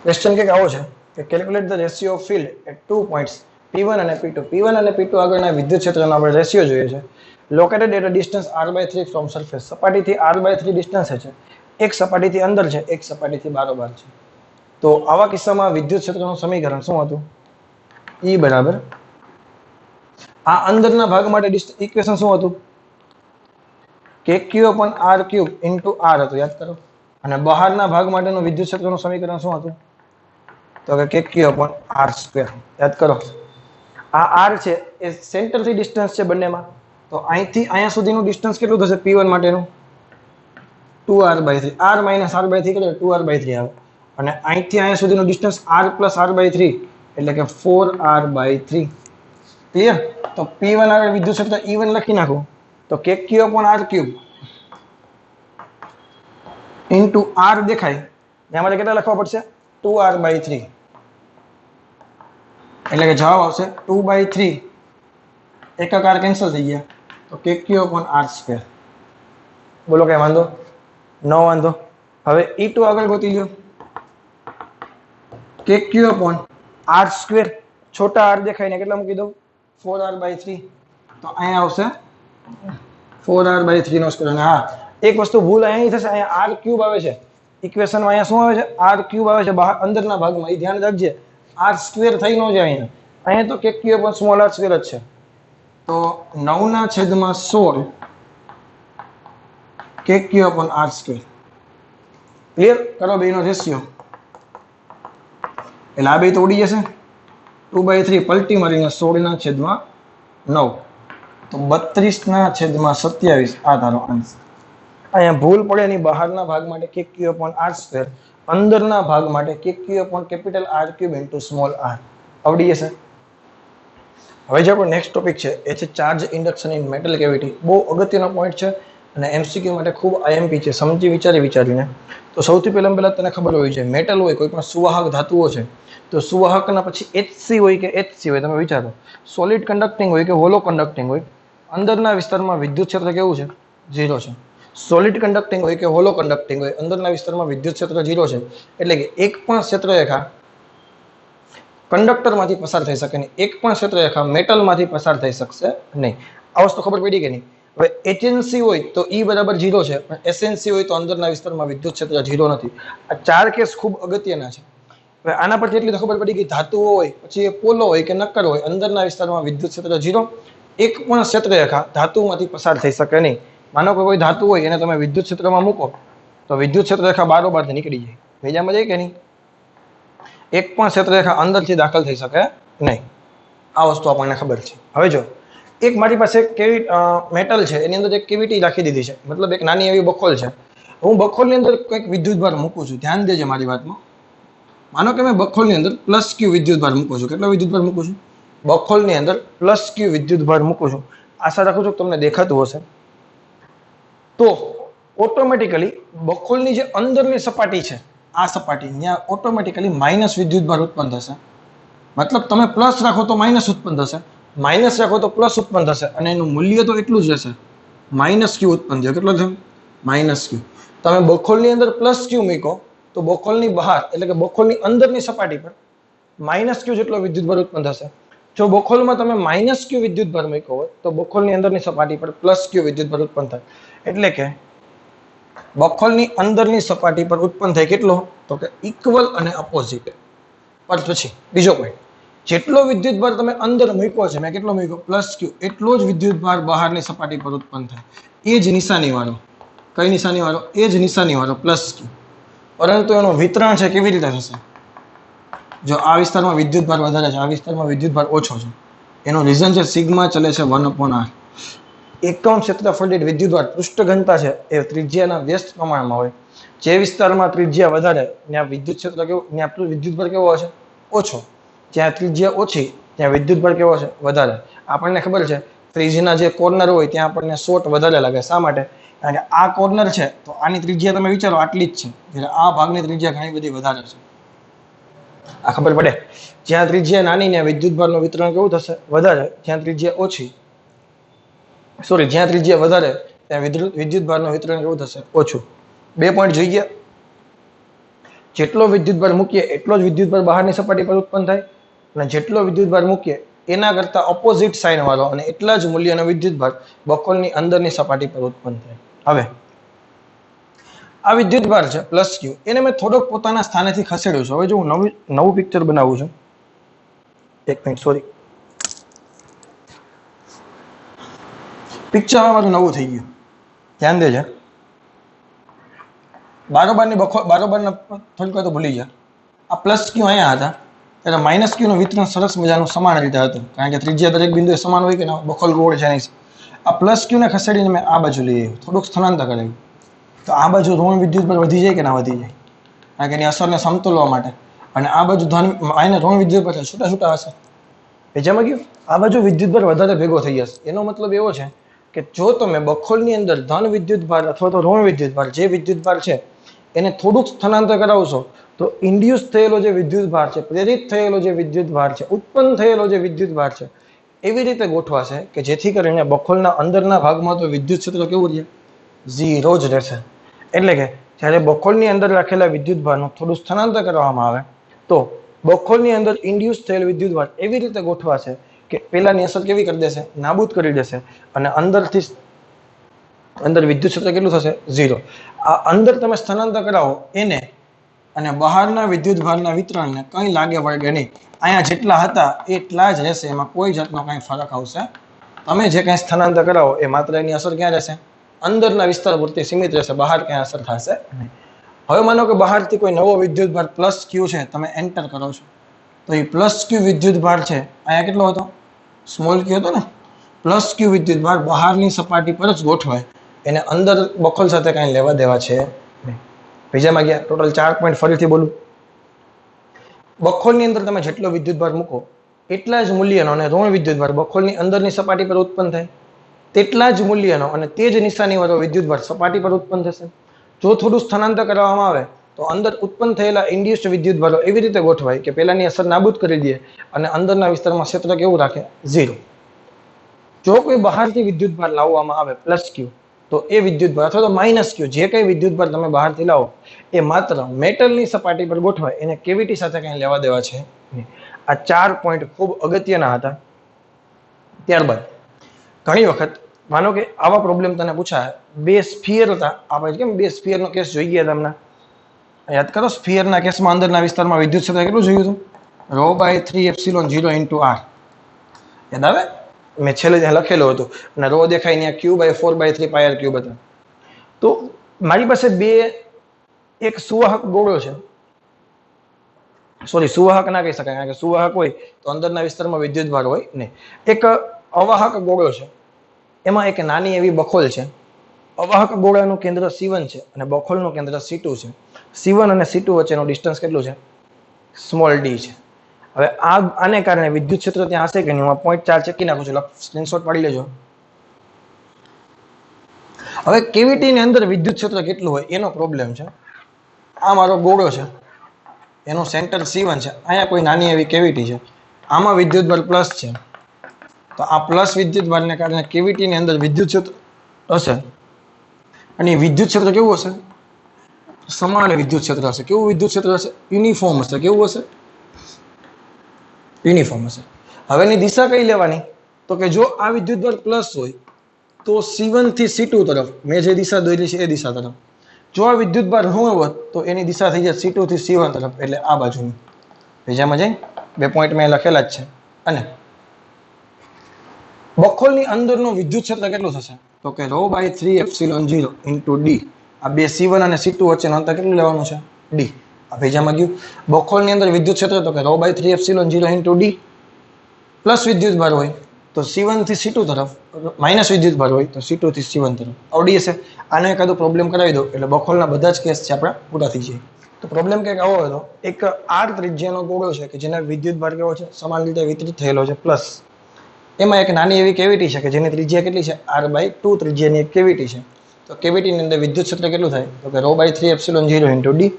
ક્વેશ્ચન કંઈક આવો છે કે calculate the ratio of field at 2 points P1 અને P2. P1 અને P2 આગળના વિદ્યુત ક્ષેત્રનો આપણે રેશિયો જોઈએ છે. Located at a distance r/3 from surface. સપાટીથી r/3 ડિસ્ટન્સ છે. એક સપાટીથી અંદર છે, એક સપાટીથી બારોબાર છે. તો આવા કિસ્સામાં વિદ્યુત ક્ષેત્રનું સમીકરણ શું હતું? E બરાબર આ અંદરના ભાગ માટે ઇક્વેશન શું હતું? kq/r³ ઇન્ટુ r હતું, યાદ કરો. અને બહારના ભાગ માટેનું વિદ્યુત ક્ષેત્રનું સમીકરણ શું હતું? તો કે kq/r². યાદ કરો. આ r છે એ સેન્ટરથી ડિસ્ટન્સ છે બંનેમાં. તો અહીંથી અહીંયા સુધીનું ડિસ્ટન્સ કેટલું થશે P1 માટેનું? 2r/3. r - r/3 એટલે 2r/3 આવે. અને અહીંથી અહીંયા સુધીનું ડિસ્ટન્સ r + r/3 એટલે કે 4r/3. ક્લિયર? તો P1 આગળ વિદ્યુત ક્ષેત્ર E1 લખી નાખો. તો kq/r³ ઇન્ટુ r દેખાય. ત્યાં મારે કેટલા લખવા પડશે? 2r/3. એટલે કે જવાબ આવશે 2/3. એકક r કેન્સલ થઈ ગયા. તો kq/r². બોલો કઈ વાંધો? નો વાંધો. હવે E2 આગળ ગોતી લ્યો. kq/r². છોટા r દેખાય ને કેટલા મૂકી દઉં? 4r/3. તો અહીંયા આવશે 4r/3 નો સ્ક્વેર. અને હા, એક વસ્તુ ભૂલ અહીંયા થશે. અહીંયા r³ આવે છે ઇક્વેશનમાં. અહીંયા શું આવે છે? r³ આવે છે બહાર અંદરના ભાગમાં. એ ધ્યાન રાખજે. r² થઈ ન જાય અહીંયા તો kq/r² જ છે. તો 9/16 kq/r². ક્લિયર? કરો બેનો રેશિયો. એટલે આ બે તો ઉડી જશે. 2/3 પલટી મારીને 16/9. તો 32/27 આ તારો આન્સર. અહીંયા ભૂલ પડે નહીં. બહારના ભાગ માટે kq/r², અંદરના ભાગ માટે kq/R³ ઇન્ટુ સ્મોલ r. આવડી જશે. હવે જે આપણો નેક્સ્ટ ટોપિક છે એ છે charge induction in metal cavity. બહુ અગત્યનો પોઈન્ટ છે અને MCQ માટે ખૂબ IMP છે. સમજી વિચારીને. તો સૌથી પહેલા તને ખબર હોવી જોઈએ, મેટલ હોય, કોઈ પણ સુવાહક ધાતુઓ છે, તો સુવાહકના પછી HC હોય કે HC હોય, તમે વિચારો. સોલિડ કન્ડક્ટિંગ હોય કે હોલો કન્ડક્ટિંગ હોય, અંદરના વિસ્તારમાં વિદ્યુત ક્ષેત્ર કેવું છે? 0 છે. સોલિડ કન્ડક્ટિંગ હોય કે હોલો કન્ડક્ટિંગ હોય, અંદરના વિસ્તારમાં વિદ્યુત ક્ષેત્ર 0 છે. એટલે કે એક પણ ક્ષેત્રરેખા કંડક્ટરમાંથી પસાર થઈ શકે નહીં. એક પણ ક્ષેત્રરેખા મેટલમાંથી પસાર થઈ શકશે નહીં. આ વસ્તુ ખબર પડી કે નહીં? હવે HNC હોય તો E બરાબર 0 છે, પણ SNC હોય તો અંદરના વિસ્તારમાં વિદ્યુત ક્ષેત્ર 0 નથી. આ ચાર કેસ ખૂબ અગત્યના છે. હવે આના પરથી એટલી તો ખબર પડી કે ધાતુઓ હોય, પછી એ પોલો હોય કે નક્કર હોય, અંદરના વિસ્તારમાં વિદ્યુત ક્ષેત્ર 0. એક પણ ક્ષેત્રરેખા ધાતુમાંથી પસાર થઈ શકે નહીં. માનો કે કોઈ ધાતુ હોય એને તમે વિદ્યુત ક્ષેત્રમાં મૂકો તો વિદ્યુત ક્ષેત્રરેખા બારોબારથી નીકળી જાય. ભેજામાં જાય કે નહીં? એક પણ ક્ષેત્રરેખા અંદરથી દાખલ થઈ શકે નહીં. આ વસ્તુ આપણને ખબર છે. હવે જો એક મારી પાસે મેટલ છે, એની અંદર એક કેવિટી રાખી દીધી છે, મતલબ એક નાની એવી બખોલ છે. હું બખોલની અંદર કંઈક વિદ્યુતભાર મૂકું છું. ધ્યાન દેજે મારી વાતમાં. માનો કે મેં બખોલની અંદર +Q વિદ્યુતભાર મૂકું છું. કેટલો વિદ્યુતભાર મૂકું છું? બખોલની અંદર +Q વિદ્યુતભાર મૂકું છું. આશા રાખું છું કે તમને દેખાતું હશે. તો ઓટોમેટિકલી બખોલની જે અંદરની સપાટી છે, આ સપાટી ત્યાં ઓટોમેટિકલી માઇનસ વિદ્યુતભાર ઉત્પન્ન થશે. મતલબ તમે પ્લસ રાખો તો માઇનસ ઉત્પન્ન થશે, માઇનસ રાખો તો પ્લસ ઉત્પન્ન થશે, અને એનું મૂલ્ય તો એટલું જ રહેશે. -Q ઉત્પન્ન થયો. કેટલો થયો? -Q. તમે બખોલની અંદર +Q મૂકો તો બખોલની બહાર એટલે કે બખોલની અંદરની સપાટી પર -Q જેટલો વિદ્યુતભાર ઉત્પન્ન થશે. જો બખોલમાં તમે -Q વિદ્યુતભાર મૂક્યો હોય તો બખોલની અંદરની સપાટી પર +Q વિદ્યુતભાર ઉત્પન્ન થાય. એટલે કે બખોલની અંદરની સપાટી પર ઉત્પન્ન થાય કેટલો? તો કે ઇક્વલ અને અપોઝિટ. પર પછી બીજો પોઈન્ટ, જેટલો વિદ્યુતભાર તમે અંદર મૂક્યો છે, મેં કેટલો મૂક્યો? +Q, એટલો જ વિદ્યુતભાર બહારની સપાટી પર ઉત્પન્ન થાય. એ જ નિશાની વાળો. કઈ નિશાની વાળો? એ જ નિશાની વાળો +Q. પરંતુ એનું વિતરણ છે કેવી રીતે થશે? જો આ વિસ્તારમાં વિદ્યુતભાર વધારે છે, આ વિસ્તારમાં વિદ્યુતભાર ઓછો છે, એનું રીઝન છે સિગ્મા ચલે છે 1/r. એકમ ક્ષેત્રફળ દીઠ વિદ્યુતભાર પૃષ્ઠ ઘનતા છે એ ત્રિજ્યાના વ્યસ્ત પ્રમાણમાં હોય. જે વિસ્તારમાં ત્રિજ્યા વધારે ત્યાં વિદ્યુત ક્ષેત્ર કેવું, ત્યાં વિદ્યુતભાર કેવો હશે? ઓછો. જ્યાં ત્રિજ્યા ઓછી ત્યાં વિદ્યુતભાર કેવો છે? વધારે. આપણને ખબર છે ત્રિજ્યાના જે કોર્નર હોય ત્યાં આપણને શોર્ટ વધારે લાગે. શા માટે? કારણ કે આ કોર્નર છે તો આની ત્રિજ્યા તમે વિચારો આટલી જ છે, એટલે આ ભાગની ત્રિજ્યા ઘણી બધી વધારે છે. આ ખબર પડે. જ્યાં ત્રિજ્યા નાની ને વિદ્યુતભારનું વિતરણ કેવું થશે? વધારે. જ્યાં ત્રિજ્યા ઓછી, સોરી, જ્યાં ત્રિજ્યા વધારે ત્યાં વિદ્યુતભારનું વિતરણ કેવું થશે? ઓછું. 2 પોઈન્ટ જોઈ ગયા. જેટલો વિદ્યુતભાર મૂકીએ એટલો જ વિદ્યુતભાર બહારની સપાટી પર ઉત્પન્ન થાય, અને જેટલો વિદ્યુતભાર મૂકીએ એના કરતા ઓપોઝિટ સાઇન વાળો અને એટલા જ મૂલ્યનો વિદ્યુતભાર બકોલની અંદરની સપાટી પર ઉત્પન્ન થાય. હવે આ વિદ્યુતભાર છે પ્લસ ક્યુ, એને મેં થોડોક પોતાના સ્થાનેથી ખસેડ્યું છે. હવે જો હું નવું પિક્ચર બનાવું છું, એક મિનિટ, સોરી, પિક્ચર હવે મારું નવું થઈ ગયું, ધ્યાન દેજે. બારોબારની બારોબારના થોડીક વાર તો ભૂલી ગયા. આ પ્લસ ક્યુ અહીંયા હતા ત્યારે માઇનસ ક્યુનું વિતરણ સરસ મજાનું સમાન રીતે હતું, કારણ કે ત્રિજ્યા દરેક બિંદુએ સમાન હોય કે ના, બખોલ ગોળ છે નહીં. આ પ્લસ ક્યુને ખસેડીને મેં આ બાજુ લઈ આવ્યું, થોડુંક સ્થળાંતર કરાવ્યું, તો આ બાજુ ઋણ વિદ્યુતભાર વધી જાય કે ના વધી જાય, કારણ કે એની અસરને સમતોલવા માટે. અને આ બાજુ ધન ઋણ વિદ્યુતભાર છૂટા છૂટા હશે. જેમાં ગયું આ બાજુ વિદ્યુતભાર વધારે ભેગો થઈ જશે. એનો મતલબ એવો છે કે જો તમે બખોલની અંદર ધન વિદ્યુતભાર અથવા તો ઋણ વિદ્યુતભાર જે વિદ્યુતભાર છે એને થોડુંક સ્થળાંતર કરાવશો તો ઇન્ડ્યુસ થયેલો જે વિદ્યુતભાર છે, પ્રેરિત થયેલો જે વિદ્યુતભાર છે, ઉત્પન્ન થયેલો જે વિદ્યુતભાર છે એવી રીતે ગોઠવાશે કે જેથી કરીને બખોલના અંદરના ભાગમાં તો વિદ્યુત ક્ષેત્ર કેવું રહે? 0 જ રહેશે. એટલે કે જ્યારે બખોલની અંદર રાખેલા વિદ્યુતભારનું થોડું સ્થળાંતર કરવામાં આવે તો બખોલની અંદર ઇન્ડ્યુસ થયેલ વિદ્યુતભાર એવી રીતે ગોઠવાશે કે પેલાની અસર કેવી કરી દેશે? નાબૂદ કરી દેશે. અને અંદર વિદ્યુત ક્ષેત્ર કેટલું થશે? 0. આ અંદર તમે સ્થળાંતર કરાવો એને અને બહારના વિદ્યુતભારના વિતરણને કંઈ લાગે વળગે નહીં. અહીંયા જેટલા હતા એટલા જ રહેશે, એમાં કોઈ જાતનો કંઈ ફરક આવશે. તમે જે કંઈ સ્થળાંતર કરાવો એ માત્ર એની અસર ક્યાં રહેશે? અંદરના વિસ્તાર પૂરતી સીમિત રહેશે, બહાર ક્યાં અસર થશે નહીં. હવે માનો કે બહારથી કોઈ નવો વિદ્યુતભાર પ્લસ ક્યુ છે, તમે એન્ટર કરો છો તો એ પ્લસ ક્યુ વિદ્યુતભાર છે અહીંયા કેટલો હતો? સ્મોલ ક્યુ હતો ને. પ્લસ ક્યુ વિદ્યુતભાર બહારની સપાટી પર જ ગોઠવાય, એને અંદર બખોલ સાથે કાંઈ લેવા દેવા છે નહીં. બીજામાં ગયા ટોટલ 4 પોઈન્ટ ફરીથી બોલું. બખોલની અંદર તમે જેટલો વિદ્યુતભાર મૂકો એટલા જ મૂલ્યનો અને ઋણ વિદ્યુતભાર બખોલની અંદરની સપાટી પર ઉત્પન્ન થાય, તેટલા જ મૂલ્યનો અને તે જ નિશાનીવાળો વિદ્યુતભાર સપાટી પર ઉત્પન્ન થશે. જો થોડું સ્થળાંતર કરવામાં આવે તો અંદર ઉત્પન્ન થયેલા ઇન્ડ્યુસ્ડ વિદ્યુતભારો એવી રીતે ગોઠવાય કે પહેલાની અસર નાબૂદ કરી દે અને અંદરના વિસ્તારમાં ક્ષેત્ર કેવું રાખે? 0. જો કોઈ બહારથી વિદ્યુતભાર લાવવામાં આવે પ્લસ ક્યુ તો એ વિદ્યુતભાર અથવા તો માઇનસ ક્યુ જે કંઈ વિદ્યુતભાર તમે બહારથી લાવો એ માત્ર મેટલની સપાટી પર ગોઠવાય, એને કેવિટી સાથે કંઈ લેવા દેવા છે નહીં. આ 4 પોઈન્ટ ખૂબ અગત્યના હતા. ત્યારબાદ ઘણી વખત માનો કે આવા પ્રોબ્લેમ તને પૂછાય, 2 સ્ફિયર હતા, આપણે કેમ 2 સ્ફિયરનો કેસ જોઈ ગયા તમને યાદ કરો. સ્ફિયરના કેસમાં અંદરના વિસ્તારમાં વિદ્યુત ક્ષેત્ર કેટલું જોયું હતું? ρ/3ε0 × r. યાદ આવે? મેં છેલ્લે ત્યાં લખેલું હતું અને રો દેખાય ત્યાં Q/4/3 πr³ હતા. તો મારી પાસે એક સુવાહક ગોળો છે, સોરી સુવાહક ના કહી શકાય કારણ કે સુવાહક હોય તો અંદરના વિસ્તારમાં વિદ્યુતભાર હોય નહીં. એક અવાહક ગોળો છે, એમાં એક નાની એવી બખોલ છે. અવાહક ગોળાનું કેન્દ્ર C1 છે અને બખોલનું કેન્દ્ર C2 છે. C1 અને C2 વચ્ચેનું ડિસ્ટન્સ કેટલું છે? સ્મોલ d છે. હવે આને કારણે વિદ્યુત ક્ષેત્ર ત્યાં હશે કે નહીં? હું 0.4 ચેકી નાખું છું, સ્ક્રીનશોટ પાડી લેજો. હવે કેવિટીની અંદર વિદ્યુત ક્ષેત્ર કેટલું હોય એનો પ્રોબ્લેમ છે. આ મારો ગોળો છે, એનું સેન્ટર C1 છે, અહીંયા કોઈ નાની એવી કેવિટી છે, આમાં વિદ્યુતભાર પ્લસ છે. તો આ પ્લસ વિદ્યુતભારને કારણે કેવિટીની અંદર વિદ્યુત ક્ષેત્ર હશે અને વિદ્યુત ક્ષેત્ર કેવું હશે? સમાન વિદ્યુત ક્ષેત્ર હશે. કેવું વિદ્યુત ક્ષેત્ર હશે? યુનિફોર્મ હશે. કેવું હશે? યુનિફોર્મ હશે. હવે એની દિશા કઈ લેવાની? તો કે જો આ વિદ્યુતભાર પ્લસ હોય તો C1 થી C2 તરફ, મેં જે દિશા દોરી છે એ દિશા તરફ. જો આ વિદ્યુતભાર ઋણ હોત તો એની દિશા થઈ જાય C2 થી C1 તરફ, એટલે આ બાજુની. બીજામાં જઈ 2 પોઈન્ટ મેં લખેલા જ છે. અને બખોલની અંદરનું વિદ્યુત ક્ષેત્ર કેટલું થશે? તો કે ρ/3ε0 × d. આ બે C1 અને C2 વચ્ચેનું અંતર કેટલું લેવાનું છે? d. આ ભેજામાં ગયું. બખોલની અંદર વિદ્યુત ક્ષેત્ર તો કે ρ/3ε0 × d. પ્લસ વિદ્યુતભાર હોય તો C1 થી C2 તરફ, માઇનસ વિદ્યુતભાર હોય તો C2 થી C1 તરફ. આવડી હશે. આનો એકાદો પ્રોબ્લેમ કરાવી દો એટલે બખોલના બધા જ કેસ છે આપણા પૂરા થઈ જાય. તો પ્રોબ્લેમ કંઈક આવો હતો, એક r ત્રિજ્યાનો ગોળો છે કે જેના વિદ્યુતભાર કેવો છે? સમાન રીતે વિતરિત થયેલો છે પ્લસ. એમાં એક નાની એવી કેવિટી છે કે જેની ત્રિજ્યા કેટલી છે? r/2 ત્રિજ્યાની એક કેવિટી છે. તો કેવિટીની અંદર વિદ્યુત ક્ષેત્ર કેટલું થાય? તો કે ρ/3ε0 × d.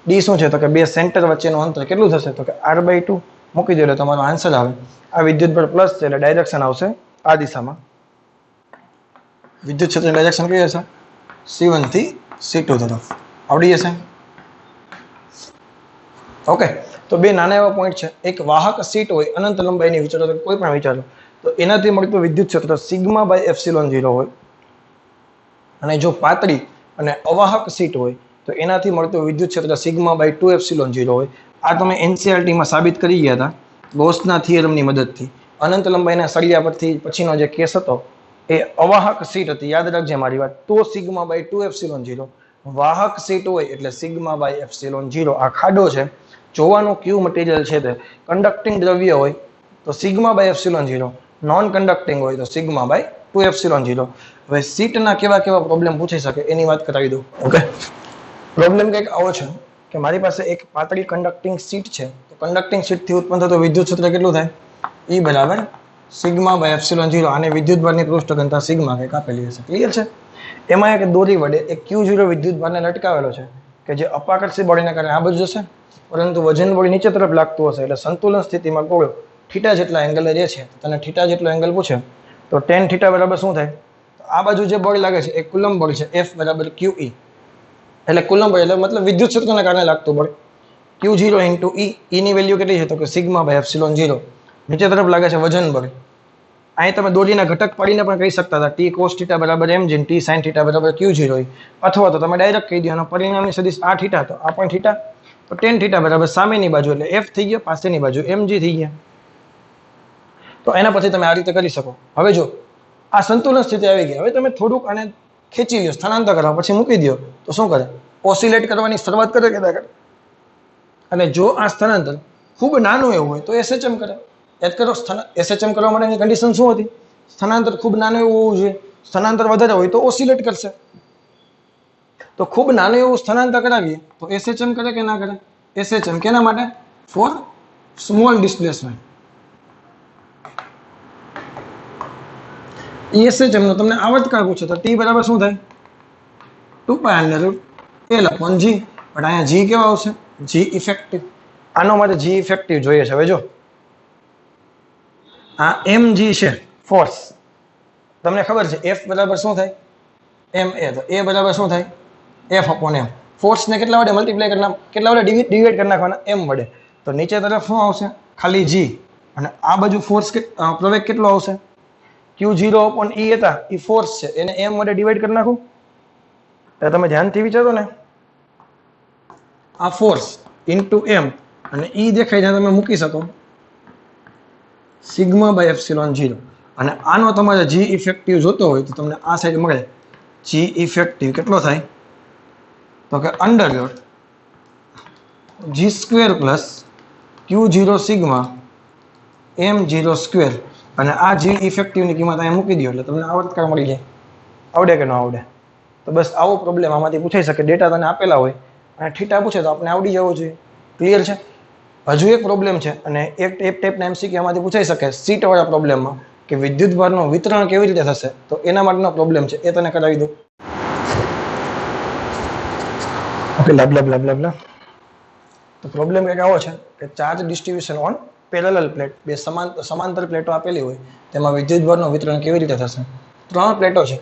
ડી શું છે તો કે બે સેન્ટર વચ્ચેનું અંતર કેટલું થશે તો કે r/2 મૂકી દો એટલે તમારો આન્સર આવે. આ વિદ્યુત બળ પ્લસ છે એટલે ડાયરેક્શન આવશે આ દિશામાં. વિદ્યુત ક્ષેત્રની ડાયરેક્શન કઈ હશે? C1 થી C2 તરફ. આવડી જશે? ઓકે. તો બે નાના એવા પોઈન્ટ છે. એક વાહક સીટ હોય અનંત લંબાઈની વિચારો કોઈ પણ વિચારો તો એનાથી મળતું વિદ્યુત ક્ષેત્ર σ/ε0 હોય. અને જો પાતળી અને અવાહક સીટ હોય તો એનાથી મળતું વિદ્યુત ક્ષેત્ર σ/2ε0 હોય. આ તમે NCERT માં સાબિત કરી ગયા હતા ગૌસના થિયરમની મદદથી. અનંત લંબાઈના સળિયા પરથી પછીનો જે કેસ હતો એ અવાહક સીટ હતી, યાદ રાખજે મારી વાત. તો σ/2ε0. વાહક સીટ હોય એટલે σ/ε0. આ ખાડો છે. જોવાનું કયું મટીરિયલ છે તે કન્ડક્ટિંગ દ્રવ્ય હોય તો σ/ε0, નોન કન્ડક્ટિંગ હોય તો σ/2ε0. હવે સીટના કેવા કેવા પ્રોબ્લેમ પૂછી શકે એની વાત કરાવી દઉં. ઓકે. પ્રોબ્લેમ કંઈક આવો છે કે મારી પાસે એક પાતળી કન્ડક્ટિંગ સીટ છે તો કન્ડક્ટિંગ સીટથી ઉત્પન્ન થતો વિદ્યુત ક્ષેત્ર કેટલું થાય? E બરાબર σ/ε0. આને વિદ્યુત ભારની પૃષ્ઠ ઘનતા સિગ્મા કંઈક આપેલી હશે. ક્લિયર છે? એમાં એક દોરી વડે એક Q0 વિદ્યુત ભારને લટકાવેલો છે કે જે અપાકર્ષી બળને કારણે આ બાજુ જશે પરંતુ વજન બળ નીચે તરફ લાગતું હશે એટલે સંતુલન સ્થિતિમાં ગોળો થીટા જેટલા એંગલ રહે છે. તને થીટા જેટલો એંગલ પૂછે તો tan થીટા બરાબર શું થાય? આ બાજુ જે બળ લાગે છે એ કુલમ્બ બળ છે. F બરાબર QE એટલે કુલમ્બ બળ એટલે મતલબ વિદ્યુત ક્ષેત્રને કારણે લાગતું બળ. Q0 into E. E ની વેલ્યુ કેટલી છે તો કે σ/ε0. નીચે તરફ લાગે છે વજન બળ. અહીં તમે દોરીના ઘટક પાડીને પણ કહી શકતા હતા T cos θ બરાબર mg, T sin θ બરાબર Q0. અથવા તો તમે ડાયરેક્ટ કહી દો એનો પરિણામની સદિશ આ થીટા તો આ પણ થીટા તો tan થીટા બરાબર સામેની બાજુ એટલે F થઈ ગયો, પાસેની બાજુ mg થઈ ગયા. તો એના પછી તમે આ રીતે કરી શકો. હવે જો આ સંતુલન સ્થિતિ આવી ગઈ. હવે તમે થોડુંક આને ખેંચી લ્યો, સ્થાનાંતર કરો, પછી મૂકી દો તો શું કરે? ઓસિલેટ કરવાની શરૂઆત કરે કે ના કરે? અને જો આ સ્થાનાંતર ખૂબ નાનું એવું હોય તો SHM કરે. યાદ કરો, SHM કરવા માટેની કન્ડિશન શું હતી? સ્થાનાંતર ખૂબ નાનું એવું હોવું જોઈએ. સ્થાનાંતર વધારે હોય તો ઓસિલેટ કરશે. તો ખૂબ નાનું એવું સ્થાનાંતર કરાવીએ તો SHM કરે કે ના કરે? SHM કેના માટે? For small displacement. SHM નો તમને આવર્તકાળ પૂછે તો T બરાબર શું થાય? 2π/L/G. પણ અહીંયા G કેવા આવશે? G effective. આનો માટે G ઇફેક્ટિવ જોઈએ છે. હવે જો આ mg છે ફોર્સ, તમને ખબર છે F બરાબર શું થાય? ma. તો A બરાબર શું થાય? F/m. ફોર્સને કેટલા વડે મલ્ટીપ્લાય કરી કેટલા વડે ડિવાઈડ કરી નાખવાના? m વડે. તો નીચે તરફ શું આવશે? ખાલી G. અને આ બાજુ ફોર્સ પ્રવેગ કેટલો આવશે? Q0/E હતા એ ફોર્સ છે એને m વડે ડિવાઈડ કરી નાખું. તો તમે ધ્યાનથી વિચારો ને, આ ફોર્સ ઇન્ટુ m અને E દેખાય ત્યાં તમે મૂકી શકો σ/ε0. અને આનો તમારે G ઇફેક્ટિવ જોતો હોય તો તમને આ સાઈડ મળે. G ઇફેક્ટિવ કેટલો થાય તો કે √ G² + Q0 σ m0². અને આ G ઇફેક્ટિવની કિંમત અહીંયા મૂકી દો એટલે તમને આવર્તકાળ મળી જાય. આવડે કે ન આવડે? તો બસ આવો પ્રોબ્લેમ આમાંથી પૂછાઈ શકે. ડેટા તને આપેલા હોય અને થીટા પૂછે તો આપણે આવડી જવું જોઈએ. ક્લિયર છે? હજુ એક પ્રોબ્લેમ છે અને એક ટાઈપના MCQ આમાંથી પૂછાઈ શકે સીટ વાળા પ્રોબ્લેમમાં કે વિદ્યુત ભારનું વિતરણ કેવી રીતે થશે, તો એના માટેનો પ્રોબ્લેમ છે એ તને કરાવી દઉં. ઓકે, લા. તો પ્રોબ્લેમ કંઈક આવો છે કે charge distribution on parallel plate. બે સમાંતર પ્લેટો આપેલી હોય તેમાં વિદ્યુત ભારનું વિતરણ કેવી રીતે થશે? 3 પ્લેટો છે.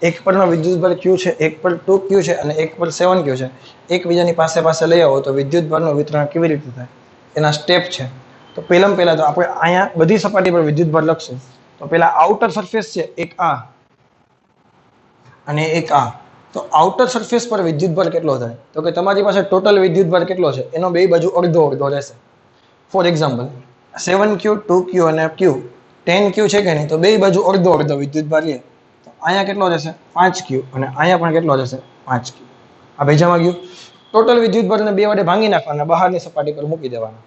એક પરનો વિદ્યુત ભાર Q છે, એક પર 2Q છે અને એક પર 7Q છે. એકબીજાની પાસે લઈ આવો તો વિદ્યુત ભારનું વિતરણ કેવી રીતે થાય એના સ્ટેપ છે. તો પહેલા તો આપણે અહીંયા બધી સપાટી પર વિદ્યુત ભાર લખશું. તો પહેલા આઉટર સરફેસ છે એક આ અને એક આ. તો આઉટર સરફેસ પર વિદ્યુત ભાર કેટલો થાય તો કે તમારી પાસે ટોટલ વિદ્યુત ભાર કેટલો છે એનો બે બાજુ અડધો રહેશે. ફોર એક્ઝામ્પલ 7Q, 2Q અને Q 10Q છે કે નહીં, તો બે બાજુ અડધો વિદ્યુત ભાર લે તો અહીંયા કેટલો રહેશે? 5Q અને અહીંયા પણ કેટલો રહેશે? 5Q. આ ભેજામાં ગયું. ટોટલ વિદ્યુત ભારને બે વડે ભાંગી નાખવાના, બહારની સપાટી પર મૂકી દેવાના.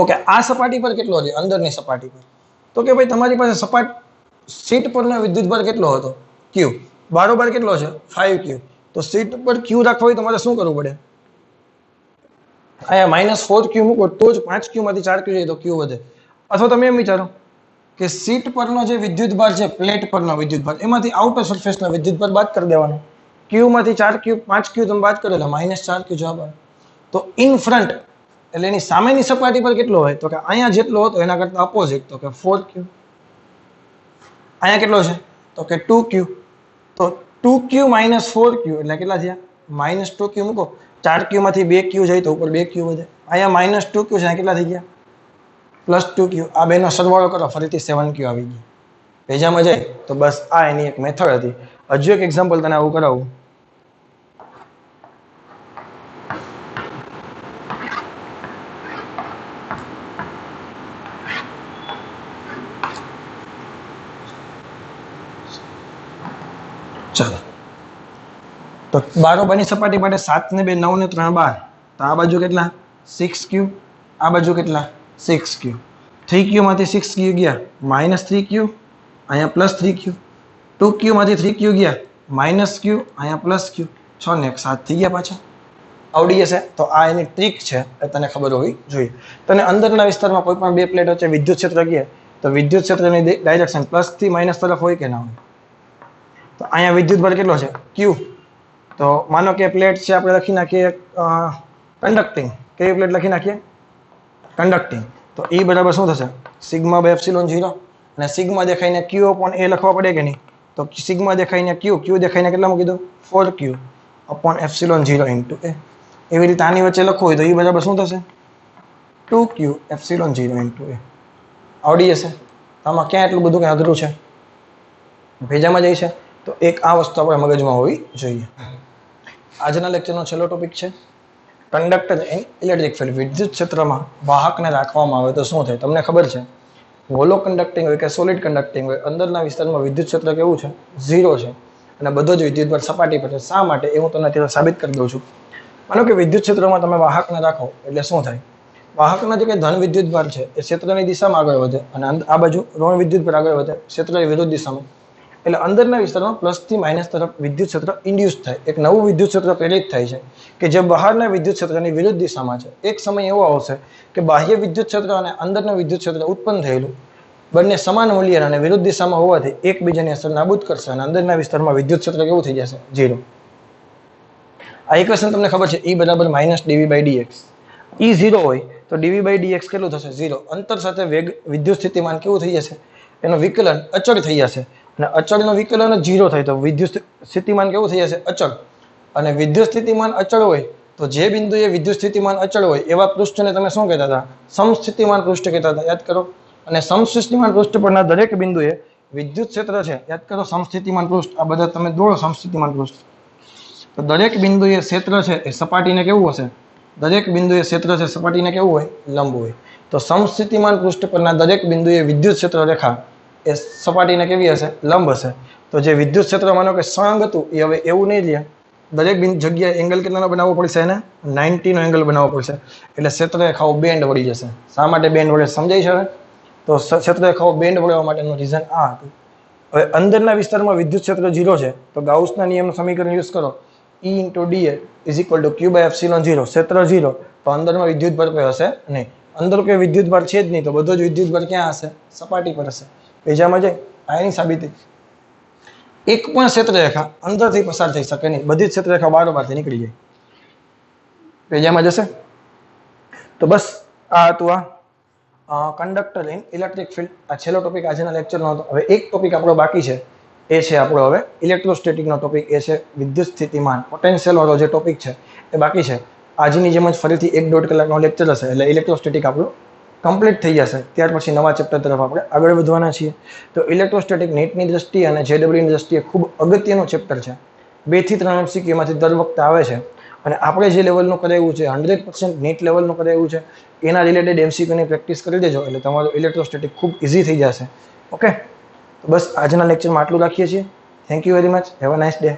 ઓકે, આ સપાટી પર કેટલો છે? અંદરની સપાટી પર. તો કે ભાઈ તમારી પાસે સીટ પરનો વિદ્યુત ભાર કેટલો હતો? Q. બારોબાર કેટલો છે? 5Q. તો સીટ પર Q રાખવા હોય તમારે શું કરવું પડે? અહીંયા -4Q મૂકો તો જ 5Q માંથી 4Q જાય તો Q વધે. અથવા તમે એમ વિચારો કે સીટ પરનો જે વિદ્યુત ભાર છે, પ્લેટ પરનો વિદ્યુત ભાર, એમાંથી આઉટર સરફેસનો વિદ્યુત ભાર બાદ કરી દેવાનો. ક્યુ માંથી 4 ક્યુ 5 ક્યુ તમે બાદ કરો એટલે -4 ક્યુ જવાબ આવે. તો ઇન ફ્રન્ટ એટલે એની સામેની સપાટી પર કેટલો હોય તો કે અહીંયા જેટલો હતો એના કરતા અપોઝિટ તો કે 4 ક્યુ. અહીંયા કેટલો છે તો કે 2 ક્યુ. તો 2 ક્યુ - 4 ક્યુ એટલે કેટલા થયા -2 ક્યુ. મૂકો 4 ક્યુ માંથી 2 ક્યુ જાય તો ઉપર 2 ક્યુ વધે. અહીંયા -2 ક્યુ છે કેટલા થઈ ગયા +2 ક્યુ. આ બેનો સરવાળો કરો ફરીથી 7 ક્યુ આવી ગયું. પેજામાં જાય તો બસ આ એની એક મેથડ હતી. હજુ એક એક્ઝામ્પલ તને આવું કરાવું. ચાલો તો બારોબારની સપાટી માટે 7 ને 2 9 ને 3 12. તો આ બાજુ કેટલા 6 ક્યુ. આ બાજુ કેટલા 6 ક્યુ. 3 ક્યુ માંથી 6 ક્યુ ગયા -3 ક્યુ. અહીંયા +3 ક્યુ. 2 ક્યુ માંથી 3 ક્યુ ગયા -ક્યુ. અહીંયા +ક્યુ. 6 ને 7 થઈ ગયા પાછા. આવડી જશે. તો આ એની ટ્રીક છે એ તને ખબર હોવી જોઈએ. તને અંદરના વિસ્તારમાં કોઈ પણ બે પ્લેટ વચ્ચે વિદ્યુત ક્ષેત્ર કહે તો વિદ્યુત ક્ષેત્રની ડાયરેક્શન પ્લસ થી માઇનસ તરફ હોય કે ના હોય. તો અહીંયા વિદ્યુત બળ કેટલો છે ક્યુ. તો માનો કે પ્લેટ છે આપણે લખી નાખીએ કન્ડક્ટિંગ. કેવી પ્લેટ લખી નાખીએ કન્ડક્ટિંગ. તો E બરાબર શું થશે σ/ε0 અને સિગ્મા દેખાઈને Q/A લખવા પડે કે નહીં. તો સિગ્મા દેખાઈને Q દેખાઈને કેટલા મૂકી દો 4Q/ε0 × A. એવી રીતે આની વચ્ચે લખવું હોય તો E બરાબર શું થશે 2Q/ε0 × A. આવડી જશે. આમાં ક્યાં એટલું બધું કંઈ અઘરું છે ભેજામાં જાય છે. તો એક આ વસ્તુ આપણે મગજમાં હોવી જોઈએ. આજના લેક્ચરનો છેલ્લો ટોપિક છે કંડક્ટર ઇન ઇલેક્ટ્રિક ફિલ્ડ. વિદ્યુત ક્ષેત્રમાં વાહકને રાખવામાં આવે તો શું થાય. તમને ખબર છે હોલો કન્ડક્ટિંગ હોય કે સોલિડ કન્ડક્ટિંગ હોય અંદરના વિસ્તારમાં વિદ્યુત ક્ષેત્ર કેવું છે 0 છે અને બધો જ વિદ્યુત ભાર સપાટી પર છે. શા માટે એ હું તમને અત્યારે સાબિત કરી દઉં છું. માનો કે વિદ્યુત ક્ષેત્રમાં તમે વાહકને રાખો એટલે શું થાય. વાહકના જે કંઈ ધન વિદ્યુત ભાર છે એ ક્ષેત્રની દિશામાં આગળ વધે અને આ બાજુ ઋણ વિદ્યુત ભાર આગળ વધે ક્ષેત્રની વિરુદ્ધ દિશામાં. એટલે અંદરના વિસ્તારમાં પ્લસ થી માઇનસ તરફ વિદ્યુત ક્ષેત્ર ઇન્ડ્યુસ થાય. એક નવું વિદ્યુત ક્ષેત્ર પ્રેરિત થાય છે કે જે બહારના વિદ્યુત ક્ષેત્રની વિરુદ્ધ દિશામાં છે. એક સમય એવો આવશે કે બાહ્ય વિદ્યુત ક્ષેત્ર અને અંદરનું વિદ્યુત ક્ષેત્ર ઉત્પન્ન થયેલું બંને સમાન મૂલ્યના અને વિરુદ્ધ દિશામાં હોવાથી એકબીજાની અસર નાબૂદ કરશે અને અંદરના વિસ્તારમાં વિદ્યુત ક્ષેત્ર કેવું થઈ જશે 0. આ ઇક્વેશન તમને ખબર છે E બરાબર -dv/dx. E 0 હોય તો dv/dx કેટલું થશે 0. અંતર સાથે વેગ વિદ્યુત સ્થિતિમાન કેવું થઈ જશે એનું વિકલન અચળ થઈ જશે અને અચળનું વિકલન જ 0 થાય તો વિદ્યુત સ્થિતિમાન કેવું થઈ જશે અચળ. અને વિદ્યુત સ્થિતિમાન અચળ હોય તો જે બિંદુએ વિદ્યુત સ્થિતિમાન અચળ હોય એવા પૃષ્ઠને તમે શું કહેતા હતા સમસ્થિતિમાન પૃષ્ઠ કહેતા હતા. યાદ કરો. અને સમસ્થિતિમાન પૃષ્ઠ પરના દરેક બિંદુએ વિદ્યુત ક્ષેત્ર છે. યાદ કરો સમસ્થિતિમાન પૃષ્ઠ આ બધા તમે દોડો સમસ્થિતિમાન પૃષ્ઠ. તો દરેક બિંદુએ ક્ષેત્ર છે એ સપાટીને કેવું હશે દરેક બિંદુએ ક્ષેત્ર છે સપાટીને કેવું હોય લંબ હોય. તો સમસ્થિતિમાન પૃષ્ઠ પરના દરેક બિંદુએ વિદ્યુત ક્ષેત્ર રેખા એ સપાટીને કેવી હશે લંબ હશે. તો જે વિદ્યુત ક્ષેત્ર માનો કે સળંગ હતું એ હવે એવું નહીં રહે. દરેક જગ્યાએ એંગલ કેટલાનો બનાવવો પડશે એને 90 નો એંગલ બનાવવો પડશે. એટલે ક્ષેત્ર રેખાઓ બેન્ડ વળી જશે. શા માટે બેન્ડ વળે સમજાય છે હવે. તો ક્ષેત્ર રેખાઓ બેન્ડ વળવા માટેનું રીઝન આ હતું. હવે અંદરના વિસ્તારમાં વિદ્યુત ક્ષેત્ર 0 છે તો ગાઉસના નિયમનું સમીકરણ યુઝ કરો E × dA = Q/ε0. ક્ષેત્ર 0 તો અંદરમાં વિદ્યુત ભાર કોઈ હશે નહીં. અંદર કોઈ વિદ્યુત ભાર છે જ નહીં તો બધો જ વિદ્યુત ભાર ક્યાં હશે સપાટી પર હશે. પેજામાં જાય આ એની સાબિતી. એક પણ ક્ષેત્ર રેખા અંદરથી પસાર થઈ શકે નહીં. બધી જ ક્ષેત્ર રેખા બારોબારથી નીકળી જાય. પેજામાં જશે. તો બસ આ હતું આ કંડક્ટર ઇન ઇલેક્ટ્રિક ફિલ્ડ. આ છેલ્લો ટોપિક આજના લેક્ચરનો હતો. હવે એક ટોપિક આપણો બાકી છે એ છે આપણો હવે ઇલેક્ટ્રોસ્ટેટિકનો ટોપિક. એ છે વિદ્યુત સ્થિતિમાન પોટેન્શિયલ વાળો જે ટોપિક છે એ બાકી છે. આજની જેમ જ ફરીથી 1-1.5 કલાકનો લેક્ચર હશે એટલે ઇલેક્ટ્રોસ્ટેટિક આપણું કમ્પ્લીટ થઈ જશે. ત્યાર પછી નવા ચેપ્ટર તરફ આપણે આગળ વધવાના છીએ. તો ઇલેક્ટ્રોસ્ટેટિક નીટની દ્રષ્ટિએ અને JEEની દ્રષ્ટિએ ખૂબ અગત્યનું ચેપ્ટર છે. 2 થી 3 MCQ માંથી દર વખતે આવે છે અને આપણે જે લેવલનું કરાવ્યું છે 100% નીટ લેવલનું કરાવ્યું છે એના રિલેટેડ MCQની પ્રેક્ટિસ કરી દેજો એટલે તમારું ઇલેક્ટ્રોસ્ટેટિક ખૂબ ઇઝી થઈ જશે. ઓકે તો બસ આજના લેક્ચરમાં આટલું રાખીએ છીએ. Thank you very much. Have a nice day.